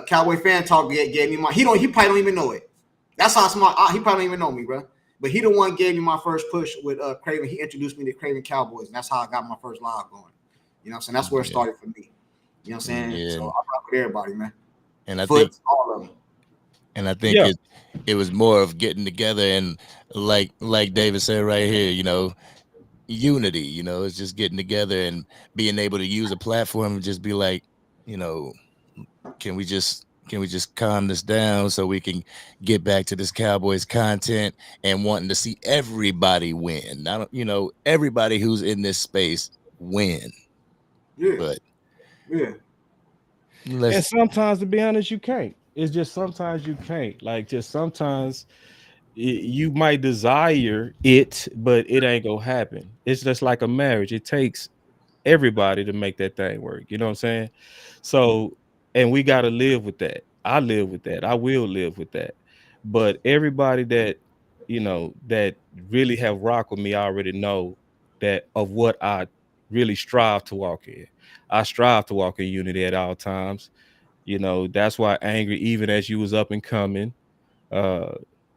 Cowboy Fan Talk gave me my. He probably don't even know it. That's how smart. He probably don't even know me, bro. But he the one gave me my first push with Craven. He introduced me to Craven Cowboys, and that's how I got my first live going. You know what I'm saying? That's where it Yeah, started for me. You know what I'm saying? yeah, So I rock with everybody, man. and I think Foots, all of them. and I think yeah. it was more of getting together and like David said right here, unity. It's just getting together and being able to use a platform and just be like, you know, can we just calm this down so we can get back to this Cowboys content and wanting to see everybody win. Not everybody who's in this space win. Yeah, But yeah, And let's sometimes, to be honest, you can't. It's just sometimes you can't. Like, just sometimes you might desire it, but it ain't gonna happen. It's just like a marriage. It takes everybody to make that thing work. You know what I'm saying? So, and we got to live with that. I live with that. I will live with that. But everybody that really have rocked with me already know that of what I really strive to walk in. I strive to walk in unity at all times. That's why angry, even as you was up and coming, uh,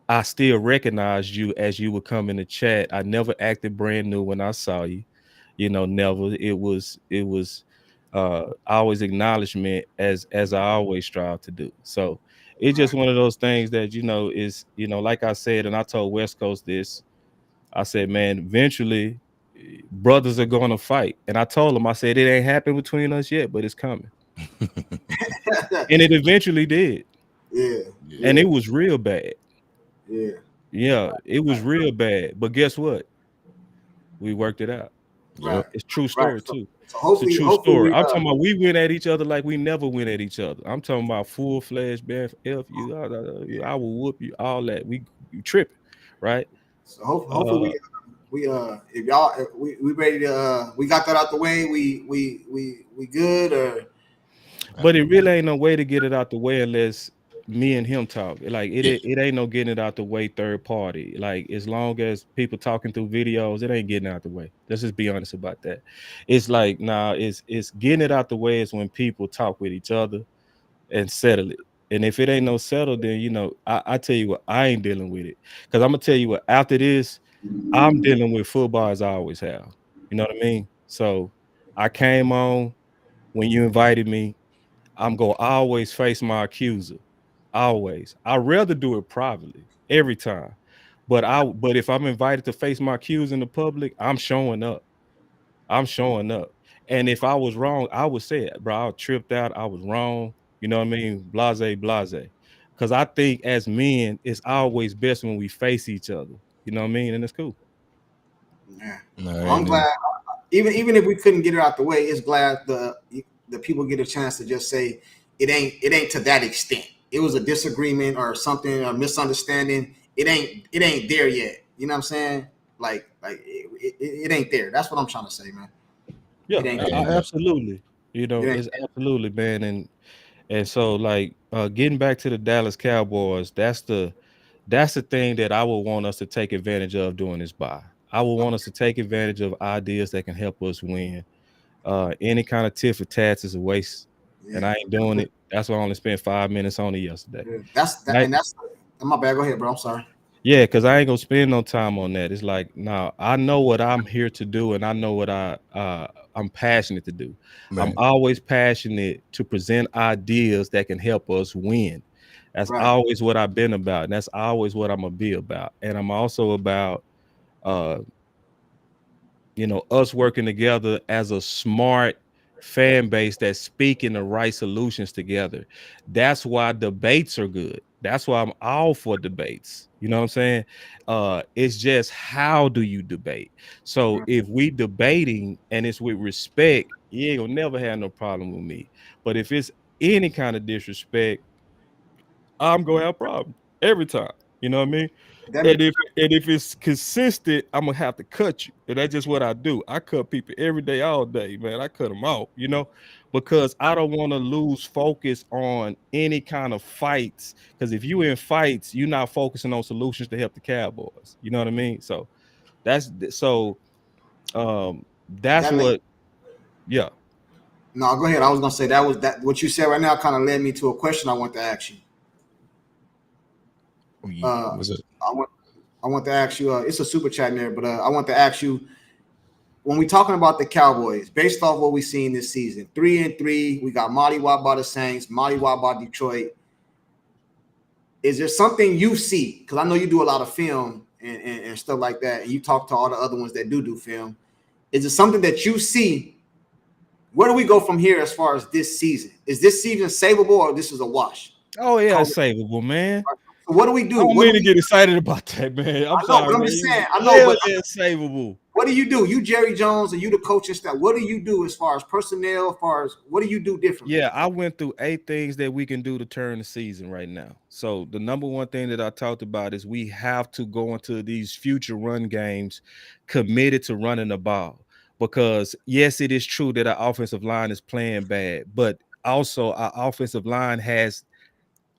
I still recognized you as you would come in the chat. I never acted brand new when I saw you. Never. It was always acknowledgement as I always strive to do. So it's just right. one of those things that is, like I said, and I told West Coast this. I said, man, eventually brothers are going to fight. And I told him, I said, it ain't happened between us yet, but it's coming. And it eventually did. Yeah, And yeah, it was real bad. yeah. Yeah, it was real bad. But guess what? We worked it out. Right, Yep. It's true right. story too. So It's a hopefully, true story. we I'm talking about we went at each other like we never went at each other. I'm talking about full fledged man. F you, I will whoop you. All that we you tripping, right? hopefully Uh, if y'all we ready to we got that out the way. We good or but it really ain't no way to get it out the way unless me and him talk. Like Yeah. it ain't no getting it out the way third party. Like as long as people talking through videos, it ain't getting out the way. Let's just be honest about that. It's like nah, it's getting it out the way is when people talk with each other and settle it. And if it ain't no settle, then I tell you what, I ain't dealing with it. Cause I'm gonna tell you what, after this, I'm dealing with football as I always have. You know what I mean? So I came on when you invited me. I'm gonna always face my accuser. Always. I'd rather do it privately every time. But if I'm invited to face my accuser in the public, I'm showing up. I'm showing up. And if I was wrong, I would say it, bro. I tripped out. I was wrong. You know what I mean? Blase, blase. Because I think as men, it's always best when we face each other. You know what I mean? And it's cool. yeah. All Well, I'm right, glad then. even if we couldn't get it out the way, it's glad the people get a chance to just say it ain't to that extent. It was a disagreement or something or misunderstanding. It ain't there yet. You know what I'm saying? Like it ain't there. That's what I'm trying to say, man. Yeah, It ain't there. absolutely. It ain't It's absolutely, man. And so like getting back to the Dallas Cowboys, that's the thing that I would want us to take advantage of during this bye. I would want us to take advantage of ideas that can help us win. Any kind of tit for tats is a waste, and yeah. I ain't doing it. That's why I only spent 5 minutes on it yesterday. Yeah. That's that Right? and that's my bad. Go ahead, bro. I'm sorry. Yeah, because I ain't gonna spend no time on that. It's like, now I know what I'm here to do, and I know what I'm passionate to do. I'm Right. always passionate to present ideas that can help us win. That's Right. always what I've been about, and that's always what I'm gonna be about. And I'm also about uh us working together as a smart fan base that's speaking the right solutions together. That's why debates are good. That's why I'm all for debates. You know what I'm saying? It's just how do you debate? So if we debating and it's with respect, you ain't gonna never have no problem with me. But if it's any kind of disrespect, I'm gonna have problems every time. You know what I mean? That And if it's consistent, I'm gonna have to cut you. And that's just what I do. I cut people every day, all day, man. I cut them off, because I don't want to lose focus on any kind of fights. Because if you in fights, you're not focusing on solutions to help the Cowboys. You know what I mean? So that's that make what, yeah. no, go ahead. I was gonna say that what you said right now kind of led me to a question I want to ask you. Uh, Was it? I want I want to ask you. It's a super chat in there, but I want to ask you when we talking about the Cowboys, based off what we seen this season, 3-3. We got Molly Watt by the Saints, Molly Watt by Detroit. Is there something you see? Because I know you do a lot of film and stuff like that, and you talk to all the other ones that do film. Is it something that you see? Where do we go from here as far as this season? Is this season savable or this is a wash? Oh yeah, it's savable, man. So what do we do? I don't What do mean to we? get excited about that, man. I'm I know, sorry, but I'm man. just saying. I know, Hell but yeah, it's savable. what do you do? You Jerry Jones and you the coaching staff. What do you do as far as personnel? As far as what do you do differently? Yeah, I went through 8 things that we can do to turn the season right now. So the number one thing that I talked about is we have to go into these future run games committed to running the ball. Because yes, it is true that our offensive line is playing bad, but also our offensive line has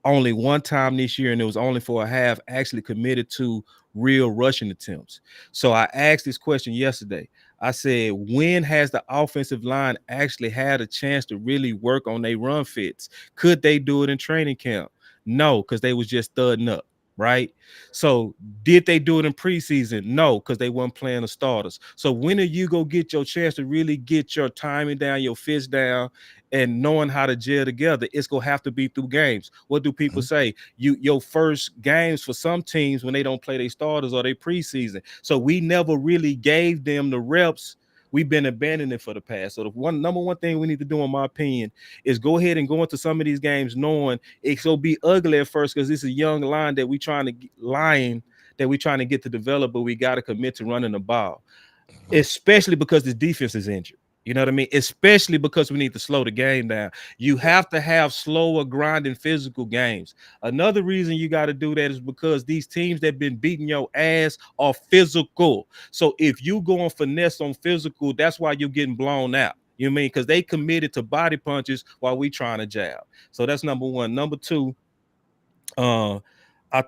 only one time this year, and it was only for a half, actually committed to real rushing attempts. So I asked this question yesterday. I said, when has the offensive line actually had a chance to really work on their run fits? Could they do it in training camp? No, because they was just thudding up. right? So did they do it in preseason? No, because they weren't playing the starters. So when are you go get your chance to really get your timing down, your fist down, and knowing how to gel together? It's gonna have to be through games. What do people say? Your first games for some teams when they don't play their starters or they preseason. So we never really gave them the reps. We've been abandoning it for the past. So the number one thing we need to do, in my opinion, is go ahead and go into some of these games knowing it's gonna be ugly at first because it's a young line that we trying to get to develop, but we got to commit to running the ball, especially because the defense is injured. You know what I mean? Especially because we need to slow the game down. You have to have slower, grinding, physical games. Another reason you got to do that is because these teams that been beating your ass are physical. So if you go on finesse on physical, that's why you're getting blown out. You know what I mean? Because they committed to body punches while we trying to jab. So that's number one. Number two, I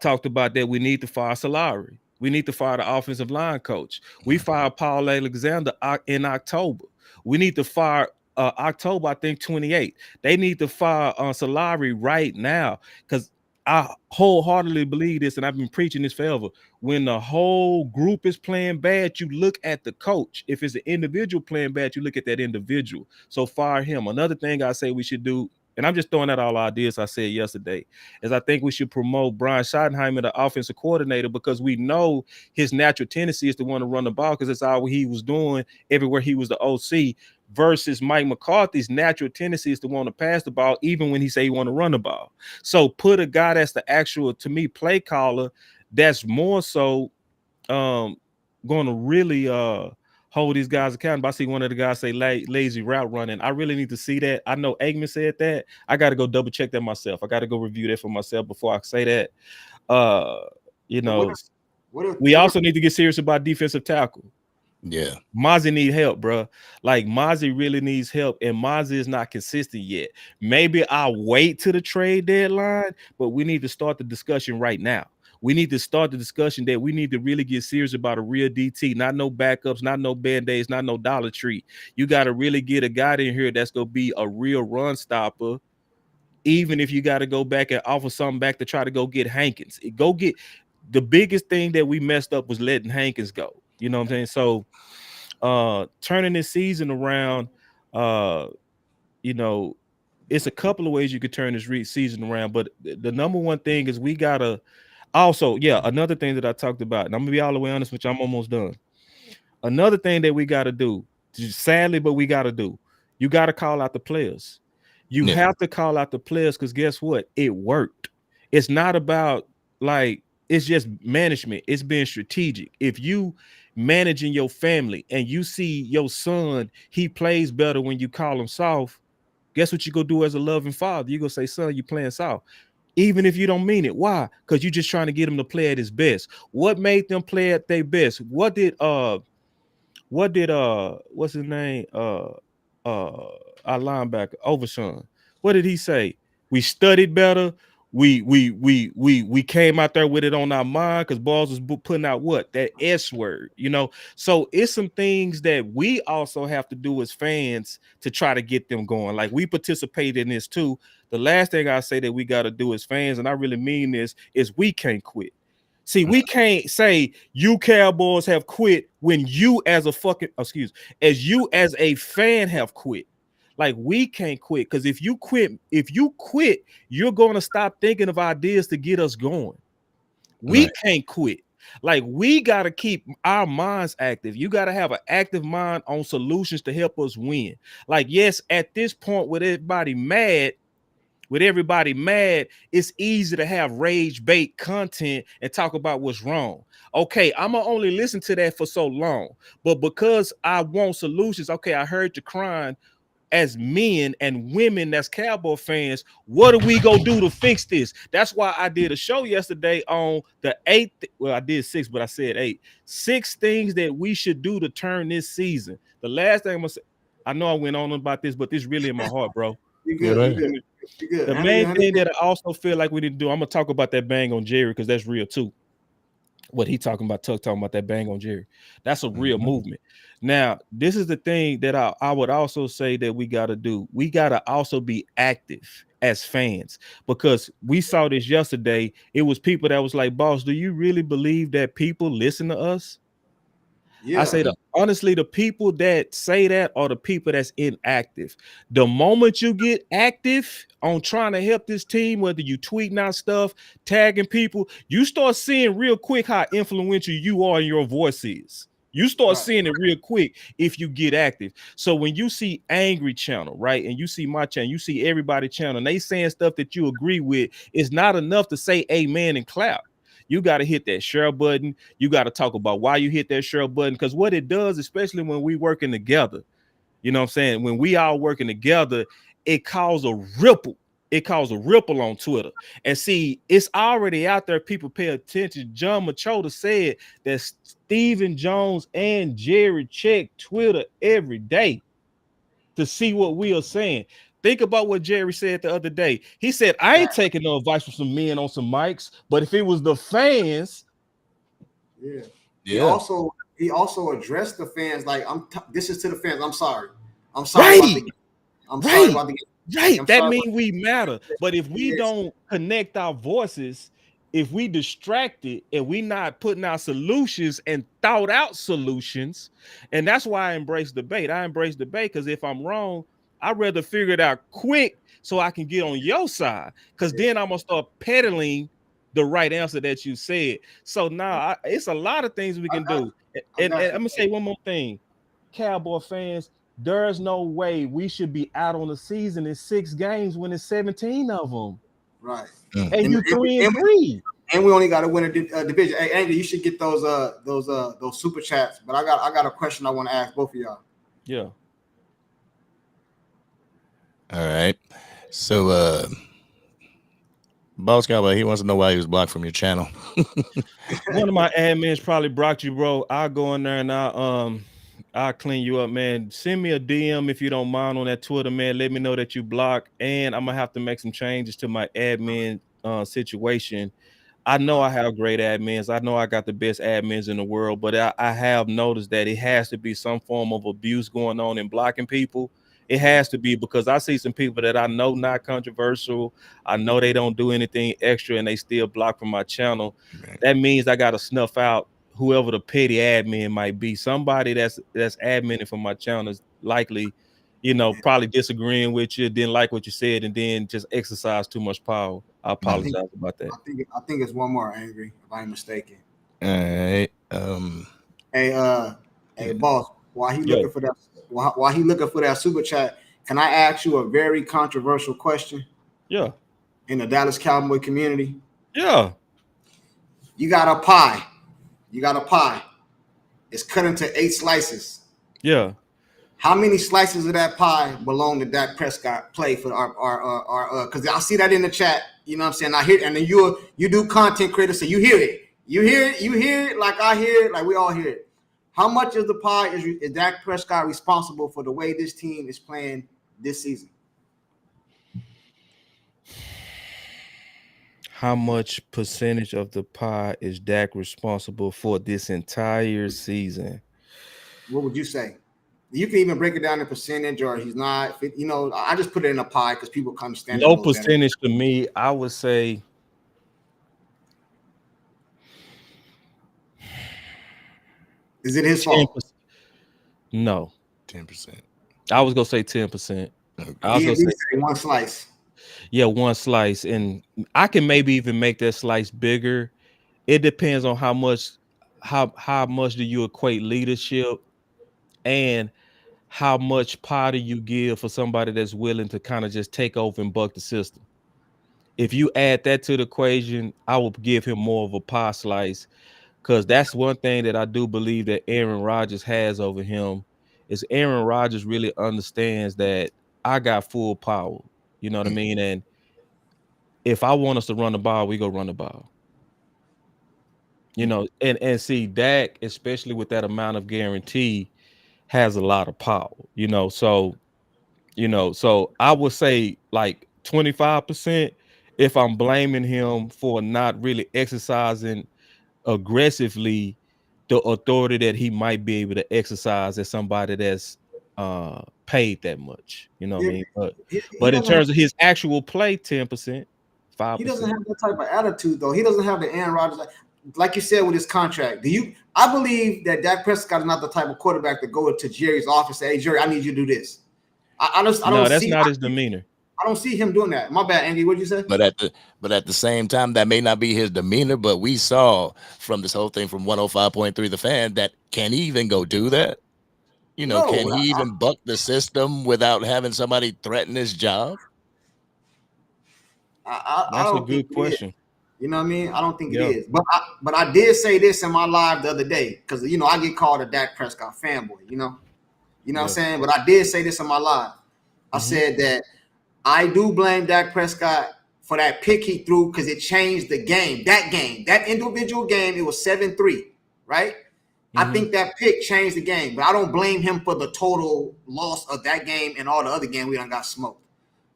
talked about that we need to fire Solari. We need to fire the offensive line coach. We fired Paul Alexander in October. We need to fire October, I think 28. They need to fire Solari right now because I wholeheartedly believe this, and I've been preaching this forever. When the whole group is playing bad, you look at the coach. If it's an individual playing bad, you look at that individual. So fire him. Another thing I say we should do, and I'm just throwing out all ideas I said yesterday, is I think we should promote Brian Schottenheimer, the offensive coordinator, because we know his natural tendency is to want to run the ball because that's all he was doing everywhere he was the OC, versus Mike McCarthy's natural tendency is to want to pass the ball even when he say he want to run the ball. So put a guy that's the actual, to me, play caller that's more so going to really hold these guys accountable. I see one of the guys say lazy route running. I really need to see that. I know Eggman said that. I got to go double check that myself. I got to go review that for myself before I say that. You know, we also need to get serious about defensive tackle. Yeah, Mozzie need help, bro. Like Mozzie really needs help, and Mozzie is not consistent yet. Maybe I'll wait to the trade deadline, but we need to start the discussion right now. We need to start the discussion that we need to really get serious about a real DT, not no backups, not no band-aids, not no Dollar Tree. You got to really get a guy in here that's gonna be a real run stopper. Even if you got to go back and offer something back to try to go get Hankins, go get the biggest thing that we messed up was letting Hankins go. You know what I'm saying? So turning this season around, you know, it's a couple of ways you could turn this season around, but the number one thing is we gotta also, another thing that I talked about, and I'm gonna be all the way honest with you, I'm almost done. Another thing that we gotta do, sadly, but we gotta do, you gotta call out the players. You have to call out the players because guess what? It worked. It's not about it's just management. It's being strategic. If you managing your family and you see your son, he plays better when you call him soft, guess what you go do as a loving father? You go say, son, you playing soft. Even if you don't mean it. Why? Because you're just trying to get him to play at his best. What made them play at their best? What did what's his name? Our linebacker, Overshawn. What did he say? We studied better. We came out there with it on our mind because Balls was putting out what? That S word, you know. So it's some things that we also have to do as fans to try to get them going. Like we participate in this too. The last thing I say that we got to do as fans, and I really mean this, is we can't quit. See, we can't say you Cowboys have quit when you as a fan have quit. Like we can't quit because if you quit, you're going to stop thinking of ideas to get us going. We can't quit. Like we got to keep our minds active. You got to have an active mind on solutions to help us win. Like, yes, at this point with everybody mad, it's easy to have rage bait content and talk about what's wrong. Okay, I'm gonna only listen to that for so long, but because I want solutions, okay, I heard you crying. As men and women that's Cowboy fans, what are we gonna do to fix this? That's why I did a show yesterday on the 8th. Well, I did 6, but I said 8. 6 things that we should do to turn this season. The last thing I'm gonna say, I know I went on about this, but this really in my heart, bro. You good. You good. The main thing that I also feel like we need to do, I'm gonna talk about that bang on Jerry because that's real too. What he talking about, Tuck talking about that bang on Jerry. That's a real movement. Now, this is the thing that I would also say that we got to do. We got to also be active as fans, because we saw this yesterday. It was people that was like, boss, do you really believe that people listen to us? I Yeah, say that honestly, the people that say that are the people that's inactive. The moment you get active on trying to help this team, whether you tweeting out stuff, tagging people, you start seeing real quick how influential you are and your voice is. You start right. seeing it real quick if you get active. So when you see Angry Channel, right, and you see my channel, you see everybody channel, and they saying stuff that you agree with, it's not enough to say amen and clap. You got to hit that share button. You got to talk about why you hit that share button, because what it does, especially when we working together, you know what I'm saying? When we all working together, it causes a ripple. It caused a ripple on Twitter. And see, it's already out there. People pay attention. John Machota said that Stephen Jones and Jerry check Twitter every day to see what we are saying. Think about what Jerry said the other day. He said, I ain't taking no advice from some men on some mics, but if it was the fans, Yeah. Yeah. He also addressed the fans like this is to the fans. I'm sorry. I'm sorry about right, the game. I'm sorry right, about the game. Like, right. I'm That sorry about means we matter. But if we yes. don't connect our voices, if we distracted and we not putting out solutions and thought out solutions, and that's why I embrace debate. I embrace debate because if I'm wrong, I'd rather figure it out quick so I can get on your side. Because then I'm gonna start peddling the right answer that you said. So now it's a lot of things we I can got do. I And got I'm you. gonna say one more thing, Cowboy fans. There's no way we should be out on the season in 6 games when it's 17 of them, Right. Mm. and And, you and, we, three and and, three. and we only got to win a division. Hey, Andy, you should get those super chats. But I got a question I want to ask both of y'all. Yeah. All right. So, Boss Cowboy, he wants to know why he was blocked from your channel. One of my admins probably blocked you, bro. I'll go in there and I'll clean you up, man. Send me a DM if you don't mind on that Twitter, man. Let me know that you blocked, and I'm gonna have to make some changes to my admin situation. I know I have great admins. I know I got the best admins in the world, but I have noticed that it has to be some form of abuse going on in blocking people. It has to be, because I see some people that I know not controversial. I know they don't do anything extra and they still block from my channel. Right. That means I got to snuff out whoever the petty admin might be. Somebody that's adminning for my channel is likely, probably disagreeing with you, didn't like what you said, and then just exercise too much power. I I think apologize about that. I think it's one more, Angry, if I'm mistaken. All right. Hey, Yeah. boss, while he Yo, looking for that, while he looking for that super chat, can I ask you a very controversial question yeah, in the Dallas Cowboy community? yeah, You got a pie. You got a pie. It's cut into 8 slices. yeah. How many slices of that pie belong to Dak Prescott play for our because I see that in the chat. You know what I'm saying? I hear, and then you do content creators, so you hear it. You hear it like I hear it, like we all hear it. How much of the pie is Dak Prescott responsible for the way this team is playing this season? How much percentage of the pie is Dak responsible for this entire season? What would you say? You can even break it down in percentage, or he's not. You know, I just put it in a pie because people can understand it a No little better. percentage to me. I would say Is it his 10%. fault? No, 10%. I was gonna say 10%. I was He gonna at say, least say one slice. yeah, one slice, and I can maybe even make that slice bigger. It depends on how much do you equate leadership, and how much pie do you give for somebody that's willing to kind of just take over and buck the system. If you add that to the equation, I will give him more of a pie slice, because that's one thing that I do believe that Aaron Rodgers has over him is Aaron Rodgers really understands that I got full power. You know what I mean? And if I want us to run the ball, we go run the ball. And see, Dak, especially with that amount of guarantee, has a lot of power. So I would say like 25% if I'm blaming him for not really exercising aggressively the authority that he might be able to exercise as somebody that's paid that much. You know what I Yeah, mean? he But in doesn't have, terms of his actual play, 10%, he doesn't 5%. have that type of attitude though. He doesn't have the Aaron Rodgers, like you said with his contract. Do you? I believe that Dak Prescott is not the type of quarterback to go to Jerry's office and say, "Hey Jerry, I need you to do this." I No, don't that's see not his demeanor. I don't see him doing that. My bad, Andy. What'd you say? But at the same time, that may not be his demeanor. But we saw from this whole thing from 105.3 The Fan that can he even go do that? You know, No, can he even buck the system without having somebody threaten his job? I That's a don't think good it is. question. You know what I mean? I don't think it Yeah. is. But I did say this in my live the other day because I get called a Dak Prescott fanboy. You know what I'm Yeah. saying? But I did say this in my live. I said that I do blame Dak Prescott for that pick he threw because it changed the game. That individual game, it was 7-3, right? I think that pick changed the game, but I don't blame him for the total loss of that game and all the other game we done got smoked.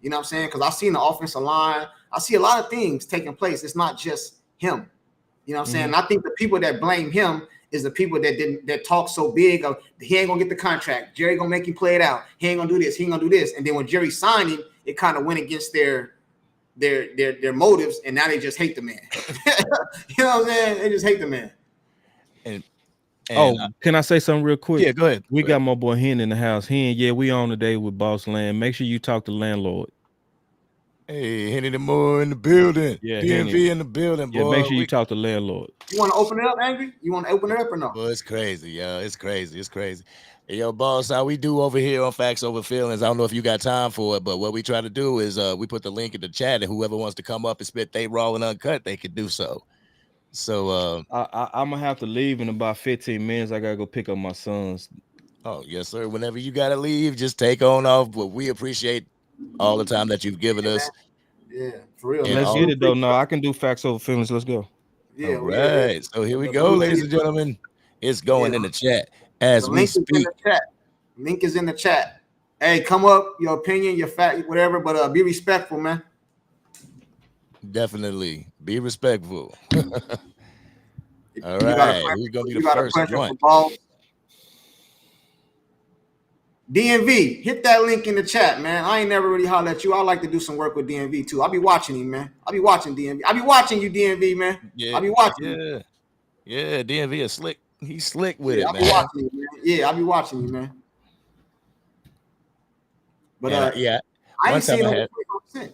You know what I'm saying? Because I've seen the offensive line. I see a lot of things taking place. It's not just him. You know what I'm saying? And I think the people that blame him is the people that talk so big of he ain't gonna get the contract. Jerry gonna make him play it out. He ain't gonna do this. He ain't gonna do this. And then when Jerry signed him, it kind of went against their motives, and now they just hate the man. You know what I'm saying? They just hate the man. And Can I say something real quick? yeah, go ahead. We got my boy Hen in the house. Hen, yeah, we on today with Boss Land. Make sure you talk to landlord. Hey, Henny the Moore in the building. Yeah, DMV Henny. in the building, Yeah, boy. make sure you talk to landlord. You want to open it up, Angry? You want to open it up or no? Boy, it's crazy, yo. It's crazy. It's crazy. Hey, yo, boss, how we do over here on Facts Over Feelings. I don't know if you got time for it, but what we try to do is we put the link in the chat, and whoever wants to come up and spit they raw and uncut, they could do so. So I'm gonna have to leave in about 15 minutes. I gotta go pick up my sons. oh yes, sir. Whenever you gotta leave, just take on off. But we appreciate all the time that you've given us. Yeah, for real. And Man. Let's get it though. No, I can do Facts Over Feelings. Let's go. Yeah, All right. So here we The go, ladies blueprint- and gentlemen. It's going in the chat as The we link is in speak. the chat. Link is in the chat. Hey, come up, your opinion, your fact, whatever, but be respectful, man. Definitely be respectful. All You got right. a Who's gonna be you the got a first question one? for Balls? DMV, hit that link in the chat, man. I ain't never really hollered at you. I like to do some work with DMV too. I'll be watching him, man. I'll be watching DMV. I'll be watching you, DMV, man. Yeah, I'll be watching you. yeah, yeah. DMV is slick. He's slick with I'll it, be man. watching you, man. Yeah, I'll be watching you, man. But And, yeah, I one ain't time seen I over had 25%.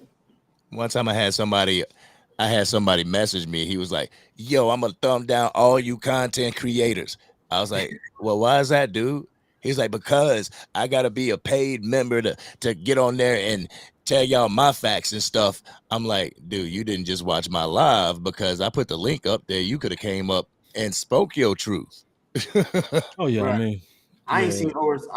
one time I had somebody message me. He was like, "Yo, I'm gonna thumb down all you content creators." I was like, "Well, why is that, dude?" He's like, "Because I gotta be a paid member to get on there and tell y'all my facts and stuff." I'm like, "Dude, you didn't just watch my live because I put the link up there. You could have came up and spoke your truth." Oh yeah, Right. I mean, I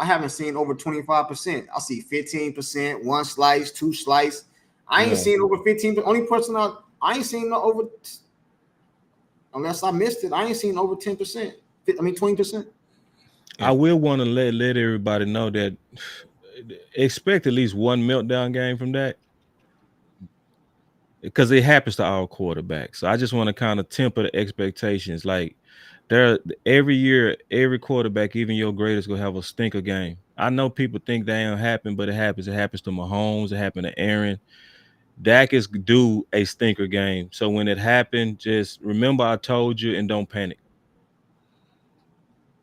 haven't seen over 25%. I see 15%, one slice, two slice. I ain't seen over 15. Only person I ain't seen no over, unless I missed it. I ain't seen over 10%. 20%. I will want to let everybody know that expect at least one meltdown game from that, because it happens to all quarterbacks. So I just want to kind of temper the expectations. Like every year, every quarterback, even your greatest, gonna have a stinker game. I know people think that ain't happen, but it happens. It happens to Mahomes. It happened to Aaron. Dak is due a stinker game. So when it happened, just remember I told you and don't panic.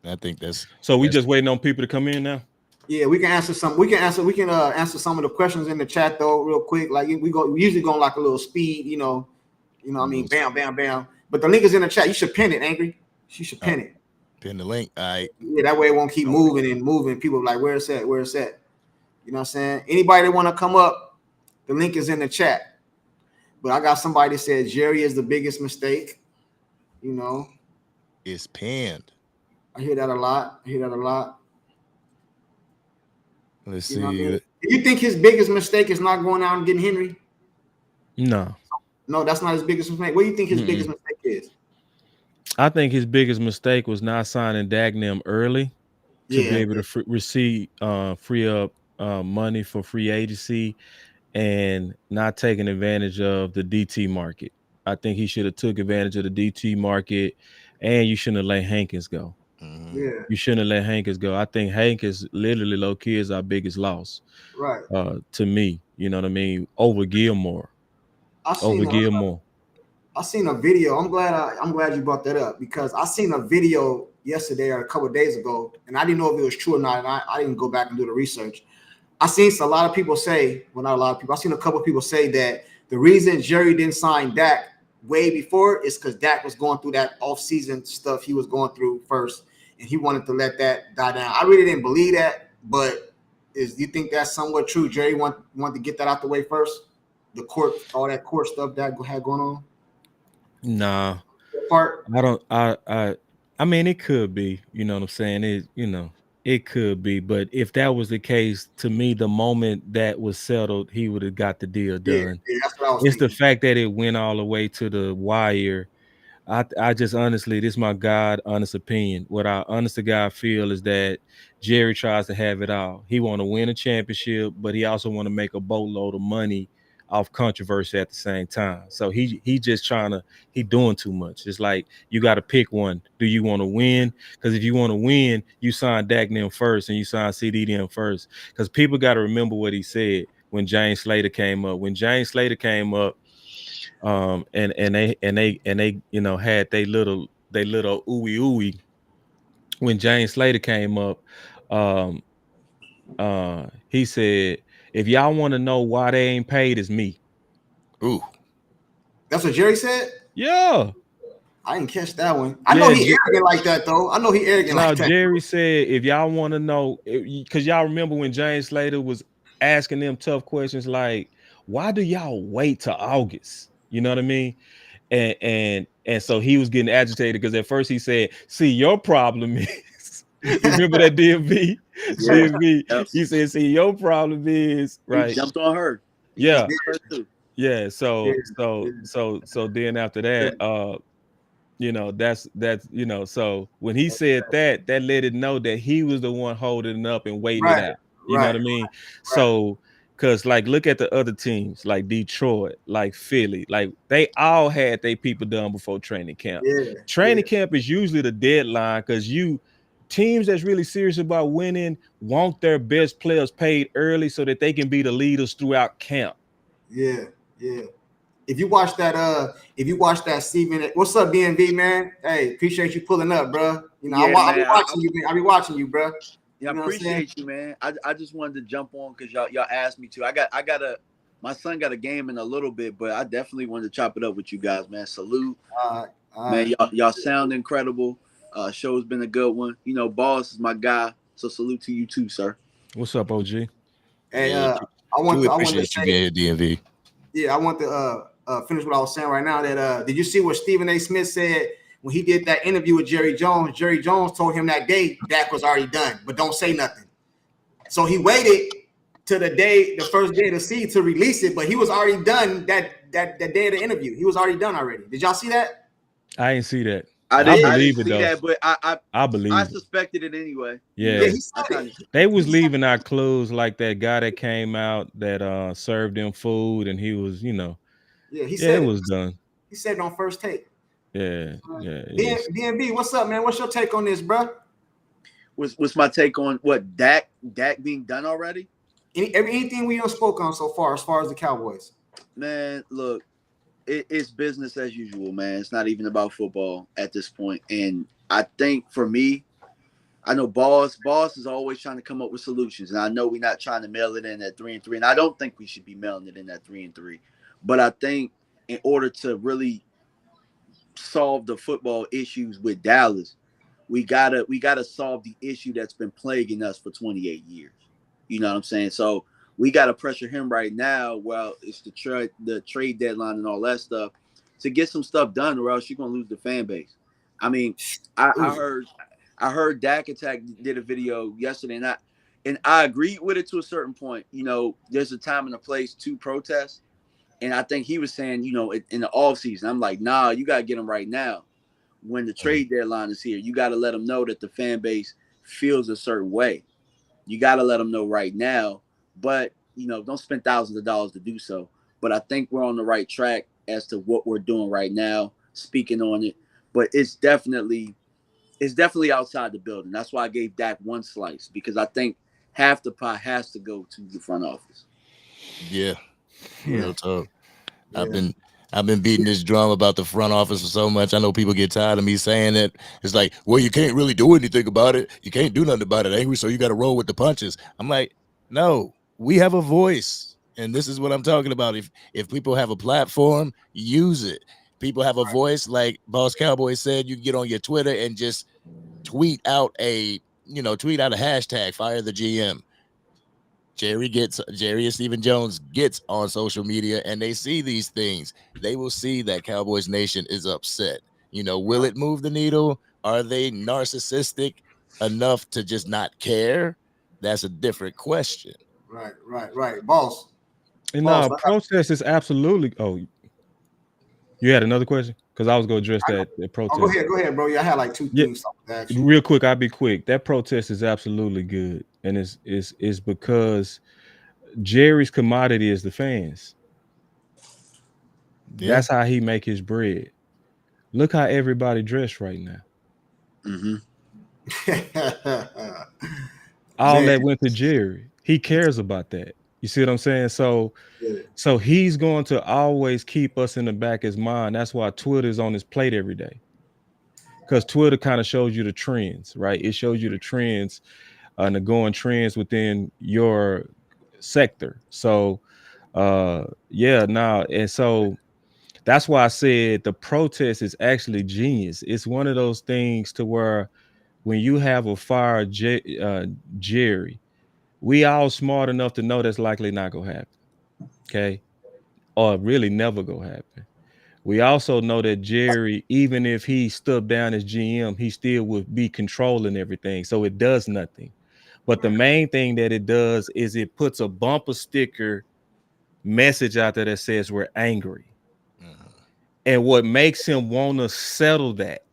I think that's so we just waiting on people to come in now. Yeah, we can answer some. We can answer some of the questions in the chat though, real quick. Like we usually go like a little speed, what I mean, bam, bam, bam. But the link is in the chat. You should pin it, Angry. You should pin it. Pin the link. All right. Yeah, that way it won't keep moving and moving. People like, where it's at, where it's at. You know what I'm saying? Anybody that want to come up, the link is in the chat. But I got somebody that said Jerry is the biggest mistake. It's pinned. I hear that a lot. Let's You know what I see. mean? Do you think his biggest mistake is not going out and getting Henry? No, that's not his biggest mistake. What do you think his biggest mistake is? I think his biggest mistake was not signing Dagnam early to be able to free up money for free agency and not taking advantage of the DT market. I think he should have took advantage of the DT market, and you shouldn't have let Hankins go. Mhm. Yeah, You shouldn't have let Hankins go. I think Hank is literally low key is our biggest loss. right. To me, you know what I mean? Over Gilmore. I Over seen a Gilmore. I seen a video. I'm glad you brought that up because I seen a video yesterday or a couple of days ago, and I didn't know if it was true or not, and I didn't go back and do the research. I seen a lot of people say, well, not a lot of people. I seen a couple of people say that the reason Jerry didn't sign Dak way before is because Dak was going through that off-season stuff he was going through first, and he wanted to let that die down. I really didn't believe that, but you think that's somewhat true? Jerry wanted to get that out the way first, the court, all that court stuff that had going on. Nah, Part. I don't. I mean, it could be. You know what I'm saying? It could be. But if that was the case, to me, the moment that was settled, he would have got the deal Yeah, done. yeah, that's what I was It's the thinking. fact that it went all the way to the wire. I just honestly, this is my God honest opinion. What I honest to God feel is that Jerry tries to have it all. He want to win a championship, but he also want to make a boatload of money off controversy at the same time. So he just trying to he doing too much. It's like you got to pick one. Do you want to win? Because if you want to win, you sign Dak them first and you sign CD them first. Because people got to remember what he said when James Slater came up. When James Slater came up, and they had they little ooey ooey when James Slater came up. um he said, if y'all want to know why they ain't paid, it's me. Ooh. That's what Jerry said. Yeah. I didn't catch that one. I know Yeah, he arrogant like that though. I know he arrogant now like that. Jerry said, if y'all want to know, because y'all remember when James Slater was asking them tough questions like, why do y'all wait till August? You know what I mean? And so he was getting agitated because at first he said, see, your problem is remember that DMV? Yeah. DMV, Yep. he said, see, your problem is He right. jumped on her. He Yeah, jumped on her too. yeah. Yeah, So then after that, that's so when he said that, that let it know that he was the one holding it up and waiting it right, out. You know right, what I mean? right. So because like look at the other teams like Detroit, like Philly, like they all had their people done before training camp. Yeah, yeah, Training camp is usually the deadline because teams that's really serious about winning want their best players paid early so that they can be the leaders throughout camp. yeah, yeah. If you watch that Steven, what's up, DMV man? Hey, appreciate you pulling up, bro. You know, Yeah, I be man. watching you, man. I be watching you, bro. Yeah, I You know what I'm saying? appreciate you, man. I just wanted to jump on because y'all asked me to. I got a my son got a game in a little bit, but I definitely wanted to chop it up with you guys, man. Salute, All man. right. Y'all sound incredible. Show's been a good one. You know, Boss is my guy, so salute to you too, sir. What's up, OG? Hey, Yeah, truly I want to appreciate you say, being here, DMV. yeah, I want to finish what I was saying right now. That did you see what Stephen A. Smith said when he did that interview with Jerry Jones? Jerry Jones told him that day Dak was already done, but don't say nothing. So he waited to the first day of the season to release it, but he was already done that day of the interview. He was already done already. Did y'all see that? I ain't see that. I I didn't believe it see though. that, but I I believe it. suspected it anyway. You Yeah. Yeah, know, he I said kind it. of They was He said leaving out clues like that guy that came out that served them food and he was, yeah, he yeah, it said it. was done. He said it on first take. Yeah, yeah, it is. DNB, what's up, man? What's your take on this, bro? what's my take on what Dak being done already. Anything we don't spoke on so far, as far as the Cowboys. Man, look, it's business as usual, man. It's not even about football at this point. And I think for me, I know Boss is always trying to come up with solutions. And I know we're not trying to mail it in at 3-3. And I don't think we should be mailing it in at 3-3. But I think in order to really solve the football issues with Dallas, we gotta solve the issue that's been plaguing us for 28 years. You know what I'm saying? So we gotta pressure him right now. Well, it's the trade deadline and all that stuff to get some stuff done, or else you're gonna lose the fan base. I mean, I heard Dak Attack did a video yesterday, and I agreed with it to a certain point. You know, there's a time and a place to protest, and I think he was saying, you know, in the off season, I'm like, nah, you gotta get them right now when the trade deadline is here. You got to let them know that the fan base feels a certain way. You got to let them know right now. But, you know, don't spend thousands of dollars to do so. But I think we're on the right track as to what we're doing right now, speaking on it. But it's definitely it's definitely outside the building. That's why I gave Dak one slice because I think half the pie has to go to the front office. Yeah, Yeah, real talk. I've yeah. been I've been beating this drum about the front office for so much. I know people get tired of me saying it. It's like, well, you can't really do anything about it. You can't do nothing about it, Angry. So you got to roll with the punches. I'm like, no, we have a voice, and this is what I'm talking about. If people have a platform, use it. People have a voice, like Boss Cowboy said. You can get on your Twitter and just tweet out tweet out a hashtag, fire the GM. Jerry and Stephen Jones gets on social media and they see these things. They will see that Cowboys Nation is upset. Will it move the needle? Are they narcissistic enough to just not care? That's a different question. Right. Boss. And Boss. now protest is absolutely. Oh, you had another question? Because I was going to address that Oh, protest. go ahead, bro. Yeah, I had like two Yeah, things to ask you. real quick. I'll be quick. That protest is absolutely good, and it's because Jerry's commodity is the fans. Yeah. That's how he make his bread. Look how everybody dressed right now. Mm-hmm. All Man, that went to Jerry. He cares about that. You see what I'm saying? So yeah. so he's going to always keep us in the back of his mind. That's why Twitter is on his plate every day. Because Twitter kind of shows you the trends, right? It shows you the trends and the going trends within your sector. So yeah, now and so that's why I said the protest is actually genius. It's one of those things to where when you have a Jerry, we all smart enough to know that's likely not gonna happen. Okay. Or really never gonna happen. We also know that Jerry, even if he stood down as GM, he still would be controlling everything. So it does nothing. But the main thing that it does is it puts a bumper sticker message out there that says we're angry. And what makes him want to settle that.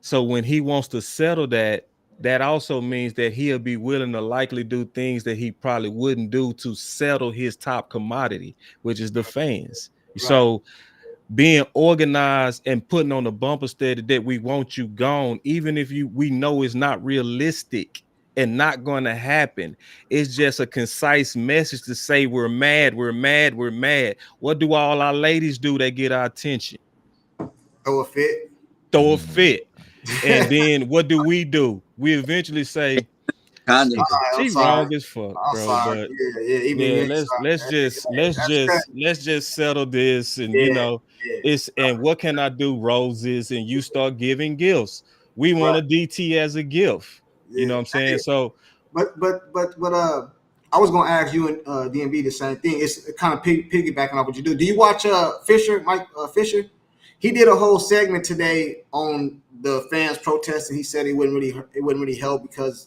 So when he wants to settle that, that also means that he'll be willing to likely do things that he probably wouldn't do to settle his top commodity, which is the fans. Right. So being organized and putting on the bumper sticker that we want you gone, even if we know it's not realistic and not going to happen. It's just a concise message to say we're mad, we're mad, we're mad. What do all our ladies do that get our attention? Throw a fit. Throw a fit. And then what do? We eventually say Kind she, of. I'm she sorry. wrong as fuck, I'm bro. sorry. But Yeah. Even yeah, me. Sorry. That's crazy. let's just settle this, and Yeah. Yeah. it's and what can I do, roses, and you start giving gifts. We want Right. a DT as a gift. You know Yeah. what I'm saying? So But I was gonna ask you and DMB the same thing. It's kind of piggybacking off what you do. Do you watch Fisher, Mike Fisher? He did a whole segment today on the fans protesting. He said it wouldn't really help because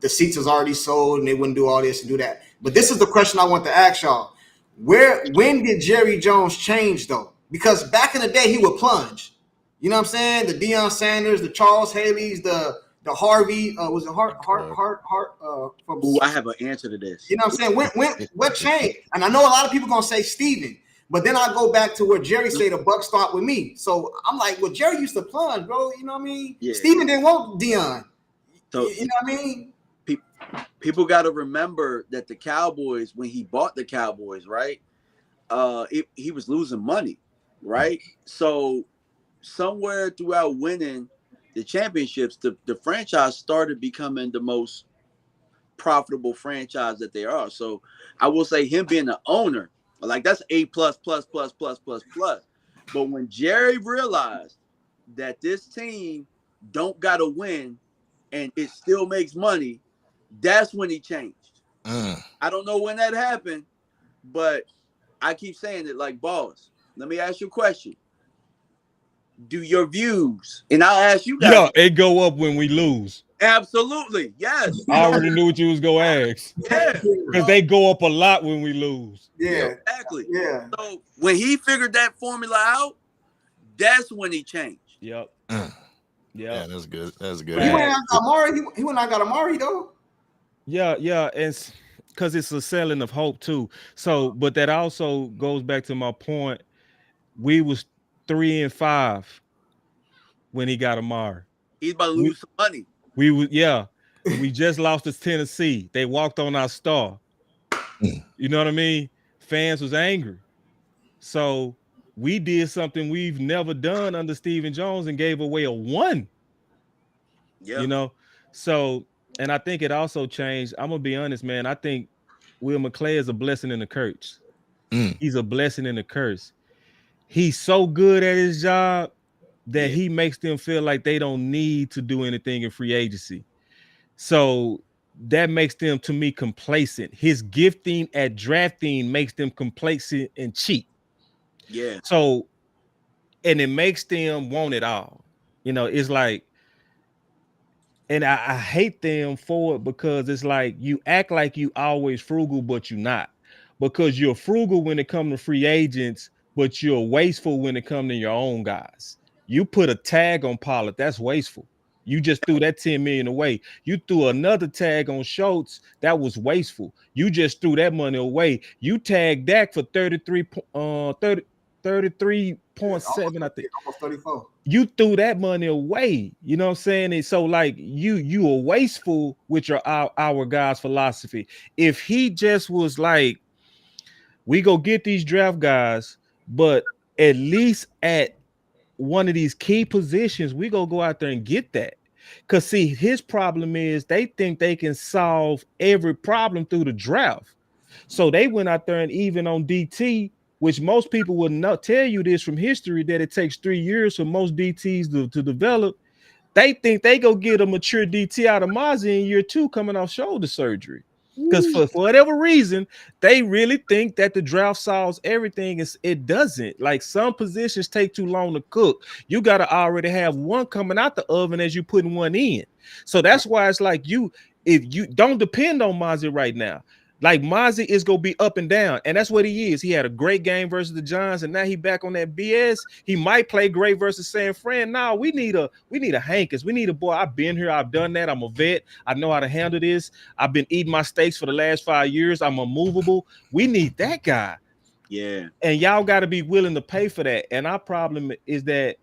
the seats is already sold and they wouldn't do all this and do that. But this is the question I want to ask y'all: when did Jerry Jones change though? Because back in the day he would plunge. You know what I'm saying? The Deion Sanders, the Charles Haley's, the Harvey, was it Hart from Ooh, I have an answer to this. you know what I'm saying? What changed? And I know a lot of people gonna say Steven, but then I go back to where Jerry say the buck start with me. So I'm like, well, Jerry used to plunge, bro. You know what I mean? Yeah. Steven didn't want Deion. So You know what I mean? people got to remember that the Cowboys, when he bought the Cowboys, right? He was losing money, right? So somewhere throughout winning the championships, the franchise started becoming the most profitable franchise that they are. So I will say him being the owner, like that's A plus plus plus plus plus plus. But when Jerry realized that this team don't gotta win and it still makes money, that's when he changed. I don't know when that happened, but I keep saying it like boss. Let me ask you a question. Do your views, and I'll ask you guys. yeah, it go up when we lose. Absolutely. Yes. I already knew what you was gonna ask. Yeah. Because they go up a lot when we lose. Yeah. Exactly. Yeah. So when he figured that formula out, that's when he changed. Yep. Yeah, that's good. That's good. He went out and got Amari. He went out and got Amari though. Yeah, and because it's a selling of hope too. So, but that also goes back to my point. We was 3-5 when he got Amari. He's about to We, lose some money. we just lost to Tennessee. They walked on our star. You know what I mean? Fans was angry. So we did something we've never done under Stephen Jones and gave away a 1. Yeah. You know, so and I think it also changed. I'm gonna be honest, man. I think Will McClay is a blessing and a curse. He's a blessing and a curse. He's so good at his job that Yeah. he makes them feel like they don't need to do anything in free agency. So that makes them, to me, complacent. His gifting at drafting makes them complacent and cheap. Yeah. So, and it makes them want it all. You know, it's like, and I hate them for it because it's like you act like you always frugal, but you're not. Because you're frugal when it comes to free agents, but you're wasteful when it comes to your own guys. You put a tag on Pollard, that's wasteful. You just threw that 10 million away. You threw another tag on Schultz, that was wasteful. You just threw that money away. You tagged Dak for 33.7, I think. Almost 34. You threw that money away. You know what I'm saying? And so like you are wasteful with our guys' philosophy. If he just was like, we go get these draft guys, but at least at one of these key positions, we go out there and get that. Because see, his problem is they think they can solve every problem through the draft. So they went out there and even on DT, which most people would not tell you this from history, that it takes 3 years for most DTs to develop. They think they go get a mature DT out of Mozzie in year 2 coming off shoulder surgery. Because for whatever reason, they really think that the draft solves everything. It doesn't. Like some positions take too long to cook. You got to already have one coming out the oven as you putting one in. So that's why it's like if you don't depend on Mozzie right now. Like Mozzie is gonna be up and down, and that's what he is. He had a great game versus the Giants, and now he back on that BS. He might play great versus San Fran. Now we need a Hankins. We need a boy. I've been here. I've done that. I'm a vet. I know how to handle this. I've been eating my steaks for the last 5 years. I'm unmovable. We need that guy. Yeah. And y'all got to be willing to pay for that. And our problem is that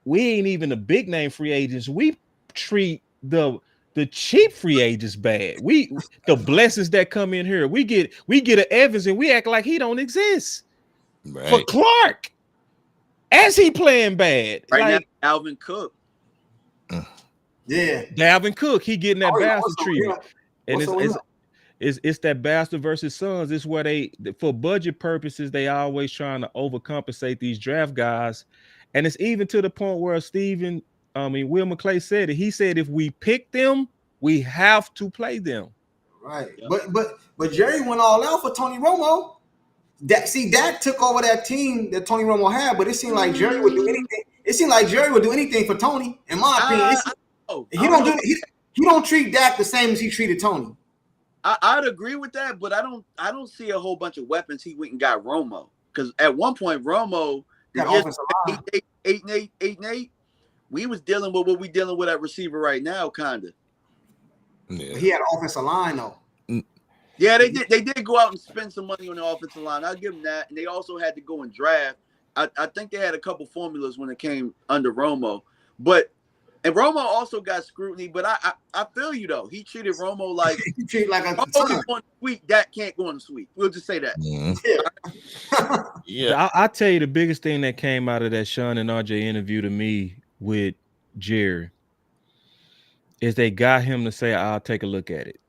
we ain't even the big name free agents. We treat the cheap free agents bad. The blessings that come in here. We get an Evans and we act like he don't exist. Right. For Clark. As he playing bad. Right like now, Alvin Cook. Yeah. Dalvin Cook, he getting that bastard what's treatment. And it's that bastard versus sons. It's where they, for budget purposes, they always trying to overcompensate these draft guys. And it's even to the point where Will McClay said it. He said if we pick them, we have to play them. Right. Yep. But Jerry went all out for Tony Romo. Dak took over that team that Tony Romo had, but it seemed like Jerry would do anything. It seemed like Jerry would do anything for Tony, in my opinion. He don't treat Dak the same as he treated Tony. I'd agree with that, but I don't see a whole bunch of weapons he went and got Romo. Because at one point, Romo, eight and eight, we was dealing with what we dealing with at receiver right now, kind of. Yeah. He had an offensive line though. Yeah, they did go out and spend some money on the offensive line. I'll give them that. And they also had to go and draft. I think they had a couple formulas when it came under Romo. And Romo also got scrutiny, but I feel you though. He treated Romo like he treated like a Romo can go in the suite, Dak can't go in the suite. We'll just say that. Mm-hmm. Yeah. I'll tell you the biggest thing that came out of that Sean and RJ interview to me with Jerry is they got him to say, I'll take a look at it.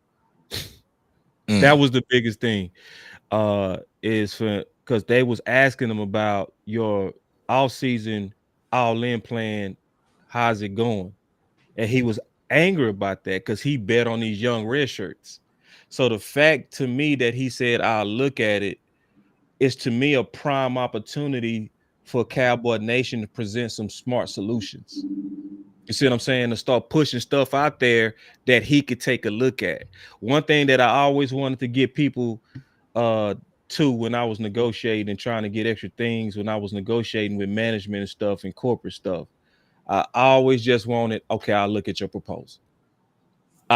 That was the biggest thing. Is because they was asking him about your all-season, all-in plan. How's it going? And he was angry about that because he bet on these young red shirts. So the fact to me that he said, I'll look at it, is to me a prime opportunity for Cowboy Nation to present some smart solutions. You see what I'm saying? To start pushing stuff out there that he could take a look at. One thing that I always wanted to get people to when I was negotiating and trying to get extra things, when I was negotiating with management and stuff and corporate stuff, I always just wanted, okay, I'll look at your proposal.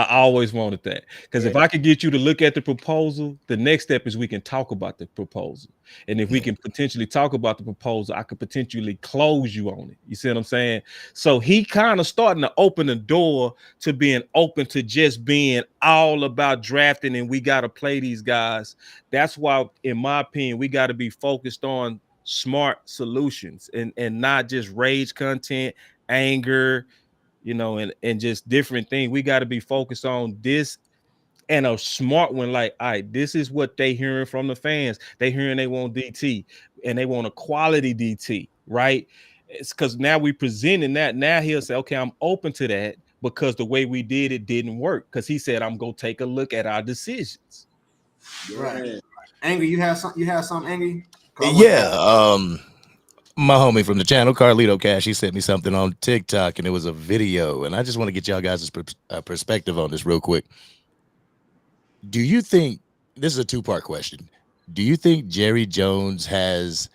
I always wanted that because if Yeah. I could get you to look at the proposal, the next step is we can talk about the proposal. And if we can potentially talk about the proposal, I could potentially close you on it. You see what I'm saying? So he kind of starting to open the door to being open to just being all about drafting and we got to play these guys. That's why, in my opinion, we got to be focused on smart solutions and not just rage content, anger, and just different things. We got to be focused on this and a smart one. Like, all right, this is what they hearing from the fans. They hearing they want DT and they want a quality DT, right? It's because now we presenting that. Now he'll say, okay, I'm open to that because the way we did it didn't work. Because he said, I'm gonna take a look at our decisions. Right. Yeah. Angry, you have some. You have some angry. 'Cause I want to Yeah. ask. My homie from the channel, Carlito Cash, he sent me something on TikTok and it was a video. And I just want to get y'all guys' perspective on this real quick. Do you think this is a two-part question? Do you think Jerry Jones has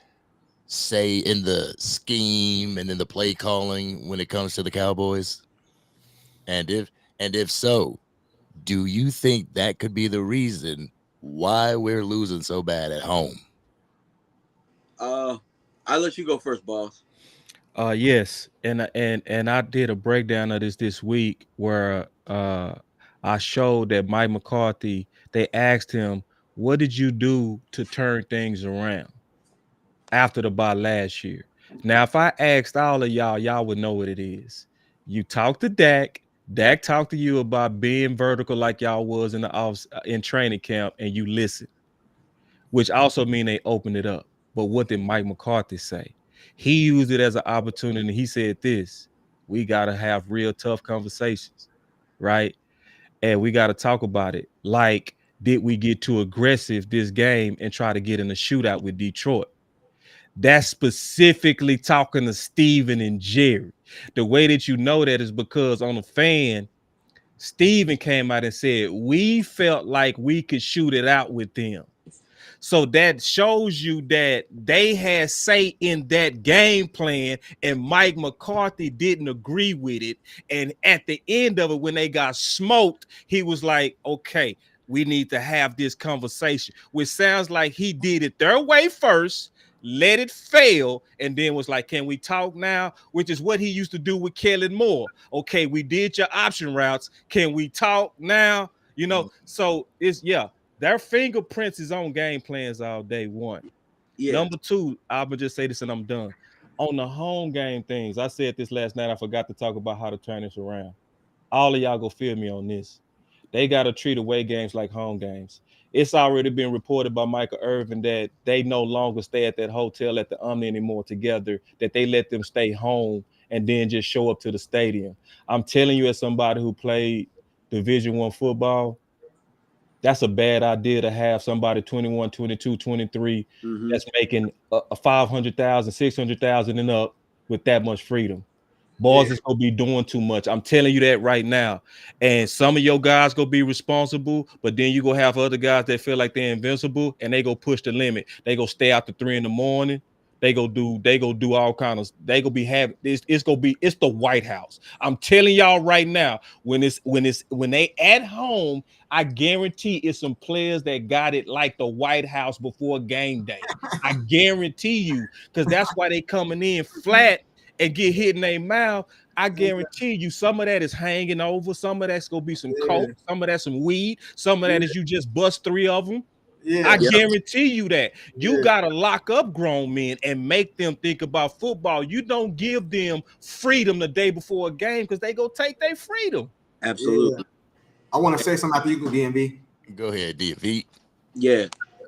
say in the scheme and in the play calling when it comes to the Cowboys? And if so, do you think that could be the reason why we're losing so bad at home? I'll let you go first, boss. Yes, and I did a breakdown of this week where I showed that Mike McCarthy, they asked him, what did you do to turn things around after the bye last year? Now, if I asked all of y'all would know what it is. You talked to Dak talked to you about being vertical like y'all was in the in training camp, and you listened, which also mean they opened it up. But what did Mike McCarthy say? He used it as an opportunity. He said this, we got to have real tough conversations, right? And we got to talk about it. Like, did we get too aggressive this game and try to get in a shootout with Detroit? That's specifically talking to Steven and Jerry. The way that you know that is because on the fan, Steven came out and said, we felt like we could shoot it out with them. So that shows you that they had say in that game plan, and Mike McCarthy didn't agree with it. And at the end of it, when they got smoked, he was like, okay, we need to have this conversation, which sounds like he did it their way first, let it fail, and then was like, can we talk now? Which is what he used to do with Kellen Moore. Okay, we did your option routes. Can we talk now? So their fingerprints is on game plans all day. One. Yeah. Number two, I'm gonna just say this and I'm done. On the home game things, I said this last night. I forgot to talk about how to turn this around. All of y'all go feel me on this. They got to treat away games like home games. It's already been reported by Michael Irvin that they no longer stay at that hotel at the Omni anymore together, that they let them stay home and then just show up to the stadium. I'm telling you, as somebody who played Division I football, that's a bad idea to have somebody 21, 22, 23 Mm-hmm. that's making a 500,000, 600,000 and up with that much freedom. Boys is gonna be doing too much. I'm telling you that right now. And some of your guys gonna be responsible, but then you gonna have other guys that feel like they're invincible and they go push the limit. They go stay out to 3 a.m. They go do all kind of. They gonna be having this. It's the White House. I'm telling y'all right now. When they at home, I guarantee it's some players that got it like the White House before game day. I guarantee you, because that's why they coming in flat and get hit in their mouth. I guarantee you some of that is hanging over. Some of that's gonna be some coke. Some of that's some weed. Some of that is you just bust 3 of them. I guarantee you that. You gotta lock up grown men and make them think about football. You don't give them freedom the day before a game because they go take their freedom. Absolutely. I want to say something after you go, DMB. Go ahead, DV. Yeah.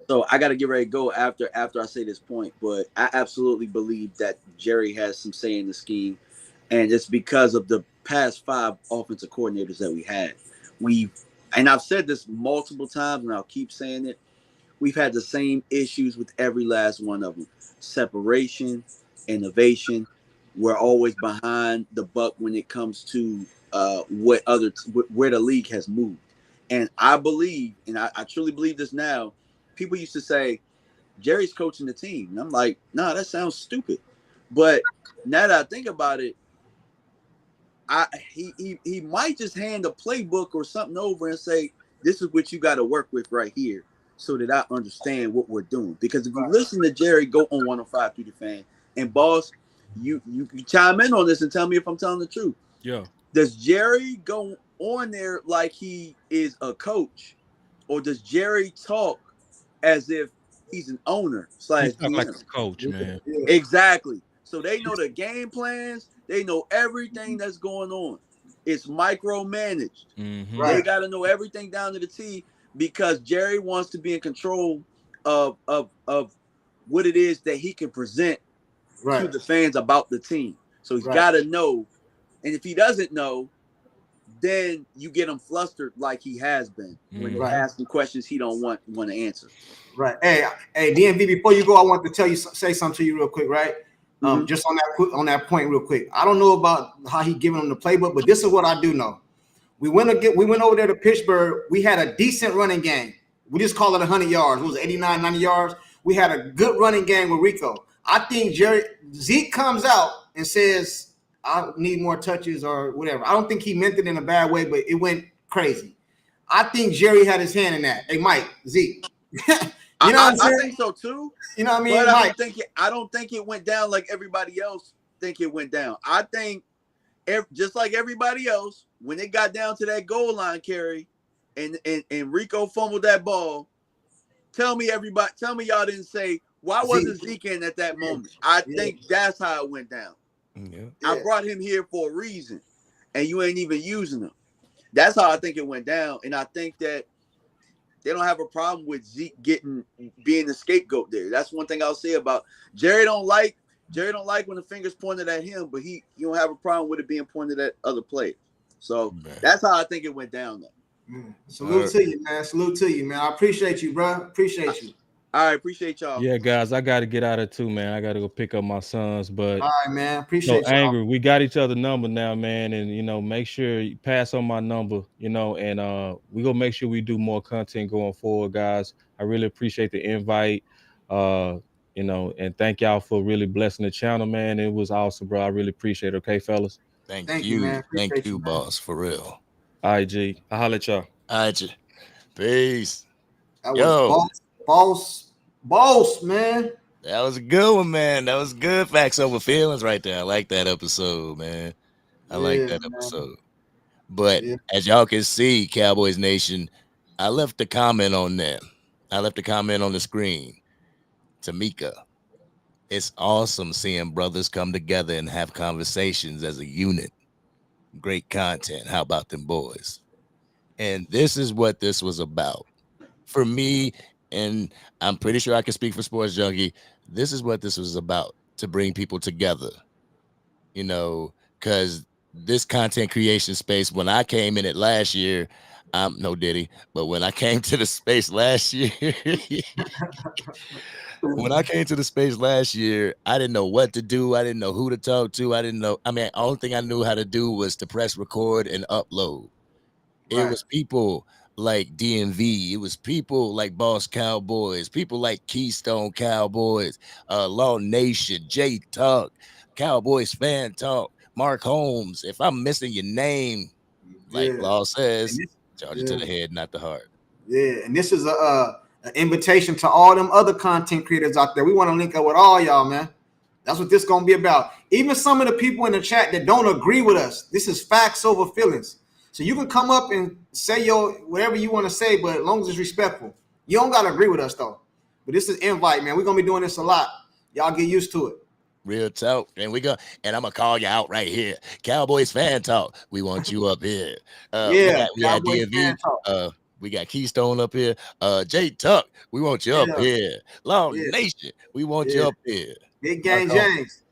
So I got to get ready to go after I say this point, but I absolutely believe that Jerry has some say in the scheme, and it's because of the past 5 offensive coordinators that we had. And I've said this multiple times, and I'll keep saying it. We've had the same issues with every last one of them: separation, innovation. We're always behind the buck when it comes to where the league has moved. And I believe, and I truly believe this now. People used to say Jerry's coaching the team, and I'm like, nah, that sounds stupid. But now that I think about it, he might just hand a playbook or something over and say, "This is what you got to work with right here, so that I understand what we're doing." Because if you listen to Jerry go on 105 through the fan, and boss, you chime in on this and tell me if I'm telling the truth. Yeah. Does Jerry go on there like he is a coach, or does Jerry talk as if he's an owner He slash talk like GM? a coach, man. Yeah. Exactly. So they know the game plans. They know everything that's going on. It's micromanaged. Mm-hmm. Right. They got to know everything down to the T because Jerry wants to be in control of what it is that he can present to Right. the fans about the team. So he's Right. got to know. And if he doesn't know, then you get him flustered like he has been when they Right. ask him questions he don't want to answer. Right. Hey, DMV. Before you go, I want to tell you say something to you real quick. Right. Just on that point, real quick. I don't know about how he giving them the playbook, but this is what I do know. We went over there to Pittsburgh. We had a decent running game. We just call it 100 yards. It was 89, 90 yards. We had a good running game with Rico. I think Zeke comes out and says, "I need more touches" or whatever. I don't think he meant it in a bad way, but it went crazy. I think Jerry had his hand in that. Hey, Mike, Zeke. You know what I'm saying? I think so too. You know what I mean? But Mike. I don't think it went down like everybody else think it went down. I think just like everybody else, when it got down to that goal line carry and Rico fumbled that ball, tell me y'all didn't say, why wasn't Zeke in at that moment? I think that's how it went down. Yeah. I brought him here for a reason, and you ain't even using him. That's how I think it went down. And I think that they don't have a problem with Zeke being the scapegoat there. That's one thing I'll say about Jerry. Don't like when the finger's pointed at him, but he don't have a problem with it being pointed at other players. So that's how I think it went down though. Salute to you, man. Salute to you, man. I appreciate you, bro. Appreciate you. All right, appreciate y'all. Yeah, guys, I got to get out of too, man. I got to go pick up my sons. But all right, man. Appreciate y'all. Angry. We got each other number now, man. And make sure you pass on my number, and we gonna make sure we do more content going forward, guys. I really appreciate the invite. And thank y'all for really blessing the channel, man. It was awesome, bro. I really appreciate it. Okay, fellas. Thank you, man. Thank you, boss, for real. All right, G. I'll holler at y'all. All right, G. Peace. That was boss, man. That was a good one, man. That was good facts over feelings right there. I like that episode, man. I like that episode. But as y'all can see, Cowboys Nation, I left a comment on them. I left a comment on the screen. Tamika, it's awesome seeing brothers come together and have conversations as a unit. Great content. How about them boys? And this is what this was about. For me, and I'm pretty sure I can speak for Sports Junkie, this is what this was about, to bring people together. Because this content creation space, when I came in it last year, I'm no Diddy, but when I came to the space last year, I didn't know what to do. I didn't know who to talk to. I didn't know. I mean, the only thing I knew how to do was to press record and upload. It was people like DMV. It was people like Boss Cowboys, people like Keystone Cowboys, Law Nation, J Talk, Cowboys Fan Talk, Mark Holmes. If I'm missing your name, like Law says, charge it to the head, not the heart. Yeah, and this is an invitation to all them other content creators out there. We want to link up with all y'all, man. That's what this is gonna be about. Even some of the people in the chat that don't agree with us, this is facts over feelings. So you can come up and say whatever you want to say, but as long as it's respectful. You don't gotta agree with us though. But this is invite, man. We're gonna be doing this a lot. Y'all get used to it. Real talk. And I'm gonna call you out right here. Cowboys Fan Talk. We want you up here. We got DMV. We got Keystone up here. J Tuck, we want you up here. Long Nation, we want you up here. Big Game James.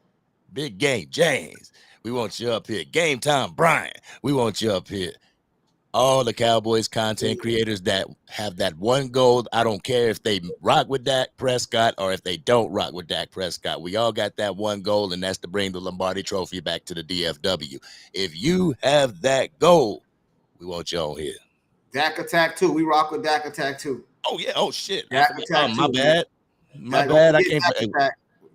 Big Game James, we want you up here. Game Time Brian, we want you up here. All the Cowboys content creators that have that one goal. I don't care if they rock with Dak Prescott or if they don't rock with Dak Prescott. We all got that one goal, and that's to bring the Lombardi Trophy back to the DFW. If you have that goal, we want you on here. Dak Attack 2. We rock with Dak Attack 2. Oh, yeah. Oh, shit. Dak Attack 2. My bad. My bad. I can't.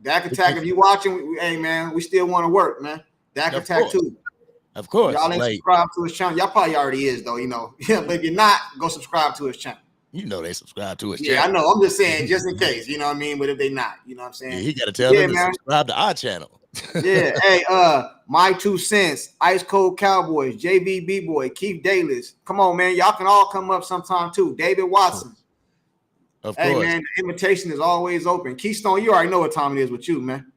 Dak Attack, if you watching, hey, man, we still want to work, man. Dak Attack 2. Of course. Y'all ain't Like, subscribed to his channel. Y'all probably already is though, you know. Yeah, but if you're not, go subscribe to his channel. you know they subscribe to his Yeah, I channel. know. I'm just saying, just in case, you know what I mean. But if they not, you know what I'm saying. Yeah, he got to tell Yeah, them to man. subscribe to our channel. Yeah. Hey, my 2 cents, Ice Cold Cowboys, JV B Boy, Keith Dalis. Come on, man. Y'all can all come up sometime too. David Watson. Of Hey, course. man, the invitation is always open. Keystone, you already know what time it is with you, man.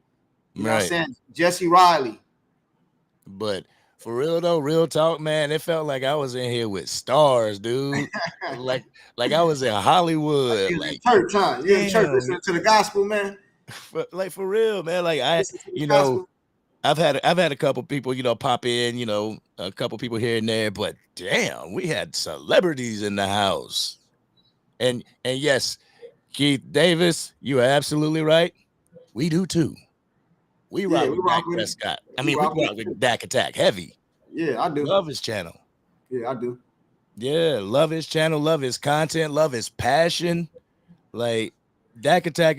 You know what I'm Right. saying? Jesse Riley. But for real though, real talk, man, it felt like I was in here with stars, dude. like I was in Hollywood. You in Like, church, huh? You in church damn, listening to the gospel, man. for real, man. Like Listen to the you gospel. know, I've had a couple people, you know, pop in, you know, a couple people here and there, but damn, we had celebrities in the house. And yes, Keith Davis, you are absolutely right. We do too. We rock with Dak Prescott. We rock with Dak Attack heavy. Yeah, I do. Love his channel. Yeah, I do. Yeah, love his channel, love his content, love his passion. Like Dak Attack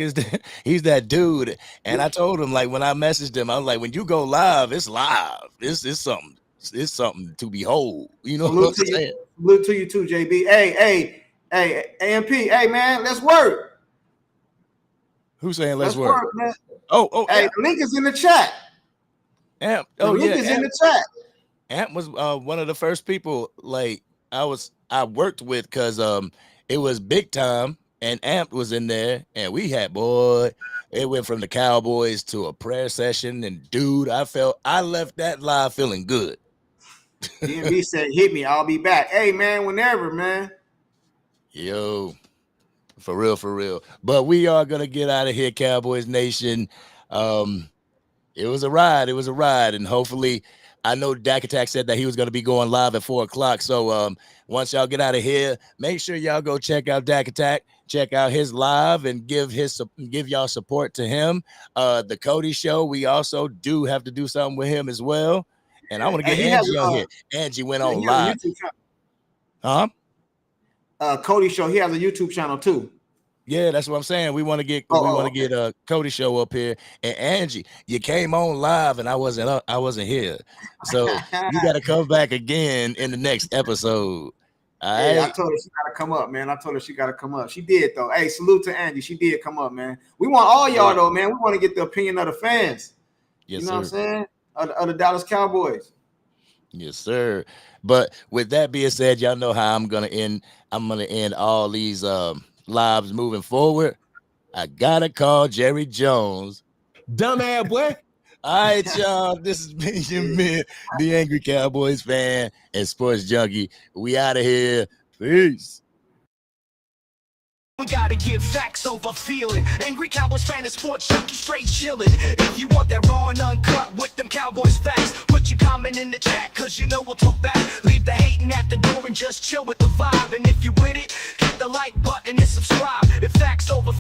he's that dude. And I told him, like, when I messaged him, I was like, when you go live, it's live. It's something to behold. You know what I'm saying? Salute to you too, JB. Hey, AMP. Hey, man, let's work. Who's saying let's work? Man. Oh, hey, the link is in the chat. Amp. The link is in the chat. Amp was one of the first people like I worked with because it was big time and Amp was in there and we had it went from the Cowboys to a prayer session and dude, I left that live feeling good. DMV said, hit me, I'll be back. Hey man, whenever, man. Yo, for real. But we are gonna get out of here, Cowboys Nation. It was a ride, and hopefully I know Dak Attack said that he was going to be going live at 4:00. So once y'all get out of here, make sure y'all go check out Dak Attack, check out his live, and give y'all support to him. The Cody Show, we also do have to do something with him as well. And I want to get Angie on here. Angie went on live. Huh? Cody Show, he has a YouTube channel too. Yeah, that's what I'm saying. We want to get Cody Show up here. And Angie, you came on live and I wasn't here. So you got to come back again in the next episode. Hey, I told her she got to come up, man. She did though. Hey, salute to Angie. She did come up, man. We want all y'all though, man. We want to get the opinion of the fans. Yes, you know sir. what I'm saying? Of the Dallas Cowboys. Yes, sir. But with that being said, y'all know how I'm gonna end all these lives moving forward. I gotta call Jerry Jones. Dumbass boy. All right, y'all. This is Benjamin, the Angry Cowboys fan and sports junkie. We out of here. Peace. We gotta give facts over feeling. Angry Cowboys fan and sports junkie straight chilling. If you want that raw and uncut with them Cowboys facts, put your comment in the chat, cause you know we'll talk back. Leave the hating at the door and just chill with the vibe. And if you with it, hit the like button and subscribe. If facts over